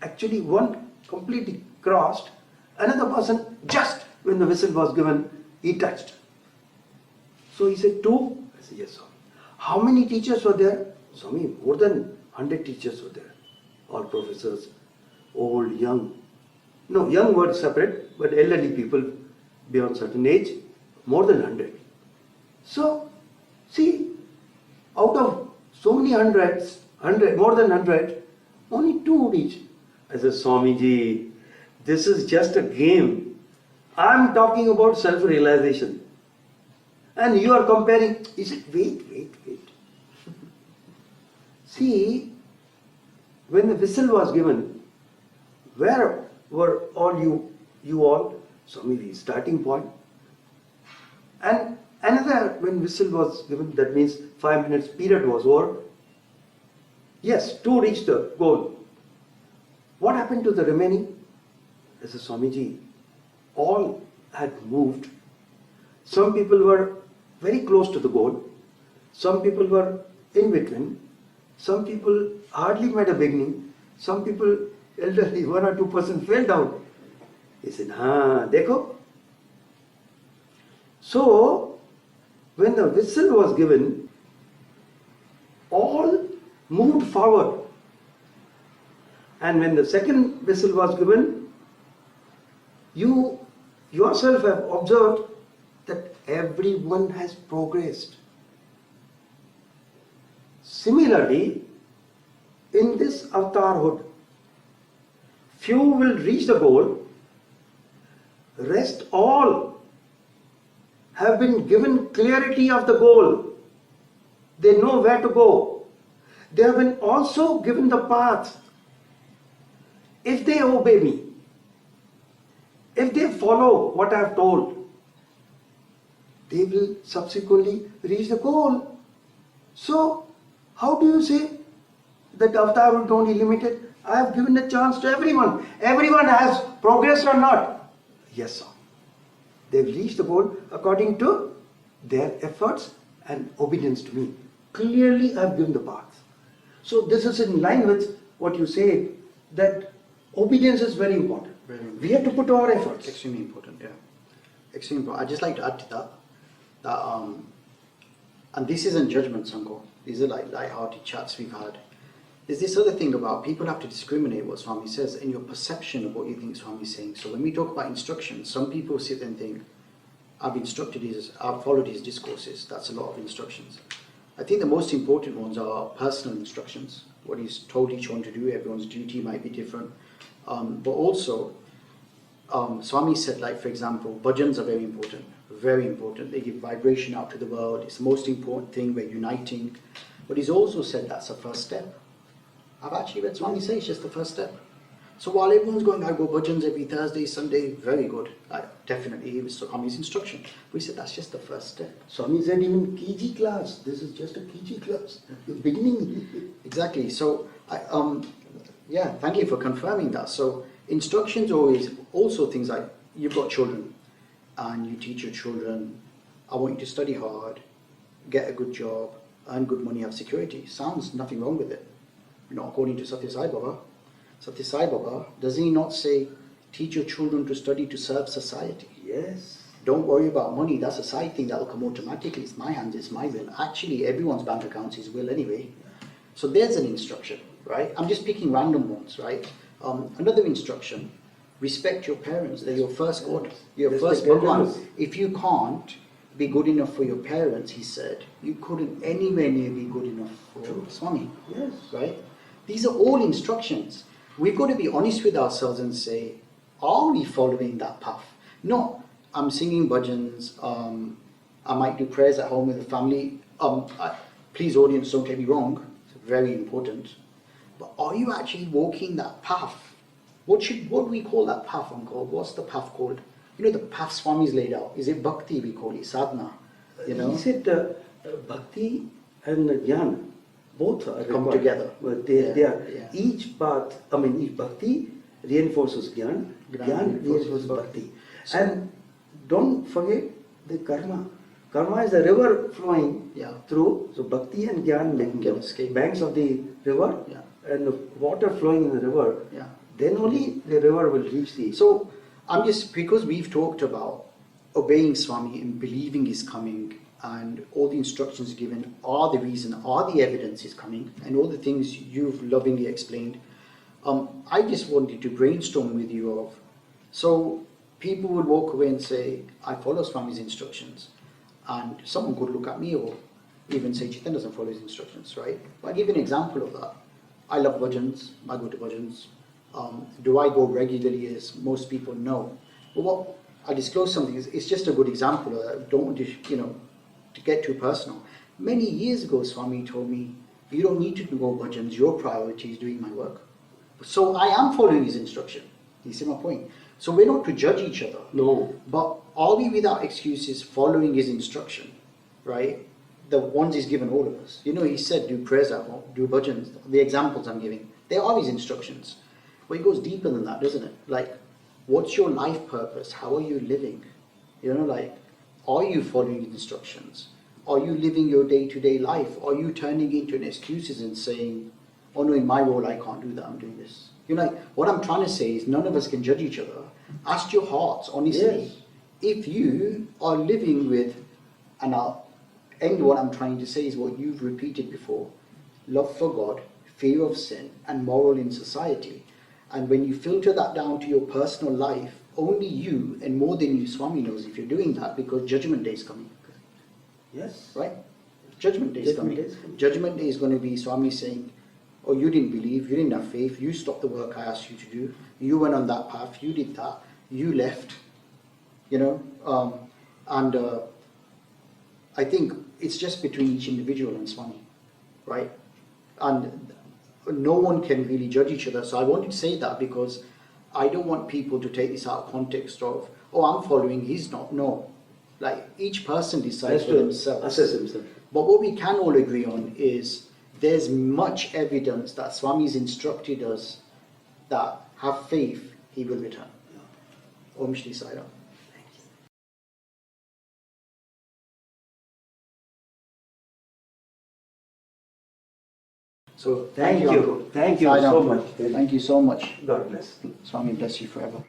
actually one completely crossed, another person just when the whistle was given, he touched. So he said, 2? I said, yes, Swami. How many teachers were there? Swami, more than 100 teachers were there. All professors, old, young. No, young were separate, but elderly people beyond certain age, more than 100. So, see, out of so many hundreds, more than 100, only 2 reach. I said, Swamiji, this is just a game. I am talking about self-realization. And you are comparing. He said, wait. See, when the whistle was given, where were all you all? Swami, the starting point. And another, when whistle was given, that means 5 minutes period was over. Yes, 2 reached the goal. What happened to the remaining? I said, Swamiji, all had moved. Some people were very close to the goal. Some people were in between. Some people hardly made a beginning. Some people, elderly, 1 or 2% fell down. He said, dekho. So, when the whistle was given, all moved forward. And when the second whistle was given, you yourself have observed that everyone has progressed. Similarly, in this avatarhood, few will reach the goal, rest all have been given clarity of the goal. They know where to go. They have been also given the path. If they obey me, if they follow what I have told, they will subsequently reach the goal. So, how do you say that avatar will only limited? I have given a chance to everyone. Everyone has progressed or not? Yes, sir. They have reached the goal according to their efforts and obedience to me. Clearly, I have given the path. So, this is in line with what you say, that obedience is very important. Very important. We have to put our efforts. Extremely important, yeah. Extremely important. I'd just like to add to that, and this isn't judgment, Sango. These are like light-hearted chats we've had. There's this other thing about people have to discriminate what Swami says in your perception of what you think Swami is saying. So when we talk about instruction, some people sit there and think, I've followed his discourses. That's a lot of instructions. I think the most important ones are personal instructions. What he's told each one to do, everyone's duty might be different. But also, Swami said, like, for example, bhajans are very important. Very important. They give vibration out to the world. It's the most important thing. We're uniting. But he's also said that's the first step. I've actually read Swami say it's just the first step. So while everyone's going, I go bhajans every Thursday, Sunday, very good. Definitely, it was Swami's instruction. We said that's just the first step. Swami said even KG class. This is just a KG class. The beginning. Exactly. So, thank you for confirming that. So instructions always, also things like, you've got children and you teach your children, I want you to study hard, get a good job, earn good money, have security. Sounds nothing wrong with it. Not according to Sathya Sai Baba. Sathya Sai Baba, does he not say, teach your children to study to serve society? Yes. Don't worry about money, that's a side thing that will come automatically. It's my hands, it's my will. Actually, everyone's bank account is will anyway. So there's an instruction, right? I'm just picking random ones, right? Another instruction, respect your parents. They're your first order, your Respect first Bhagwan. elders. If you can't be good enough for your parents, he said, you couldn't anywhere near be good enough for Swami. Yes. Right? These are all instructions. We've got to be honest with ourselves and say, are we following that path? No, I'm singing bhajans, I might do prayers at home with the family. Please, audience, don't take me wrong. It's very important. But are you actually walking that path? What do we call that path, Uncle? What's the path called? You know, the path Swami's laid out. Is it bhakti we call it, sadhana? You know? He said bhakti and jnana both are Come required. together. But they Yeah, are yeah. each path. I mean, each bhakti reinforces jnana. Jnana reinforces bhakti. And don't forget the karma. Karma is a river flowing through. So bhakti and jnana like Can escape. banks of the river and the water flowing in the river. Yeah. Then only the river will reach the. So I'm just, because we've talked about obeying Swami and believing He's coming, and all the instructions given are the reason, are the evidence He's coming, and all the things you've lovingly explained. I just wanted to brainstorm with you of, so people would walk away and say, I follow Swami's instructions, and someone could look at me or even say Jiten doesn't follow his instructions, right? But I'll give you an example of that. I love bhajans, I go to bhajans. Do I go regularly, as most people know? But what I disclose something, it's just a good example. Don't want to, to get too personal. Many years ago, Swami told me, you don't need to go bhajans, your priority is doing my work. So I am following his instruction. You see my point? So we're not to judge each other. No. But are we without excuses following his instruction, right? The ones he's given all of us. He said do prayers at home, do bhajans. The examples I'm giving, they are his instructions. But it goes deeper than that, doesn't it? Like, what's your life purpose? How are you living? Are you following his instructions? Are you living your day-to-day life? Are you turning into excuses and saying, oh no, in my role I can't do that, I'm doing this. What I'm trying to say is none of us can judge each other. Ask your hearts, honestly. Yes. If you are living with, and I'll end what I'm trying to say is what you've repeated before, love for God, fear of sin, and moral in society. And when you filter that down to your personal life, only you and more than you, Swami knows if you're doing that, because Judgment Day is coming. Yes. Right? Judgment Day is coming. Judgment Day is going to be Swami saying, oh, you didn't believe, you didn't have faith, you stopped the work I asked you to do, you went on that path, you did that, you left, and I think it's just between each individual and Swami, right? And no one can really judge each other. So I wanted to say that because I don't want people to take this out of context of, oh, I'm following, he's not. No. Like, each person decides for themselves. Assess himself. But what we can all agree on is there's much evidence that Swami's instructed us that have faith, he will return. Om Shri Sai Ram. So Thank you. Uncle. Thank you Sai Ram. so much. Thank you so much. God bless. Swami bless you forever.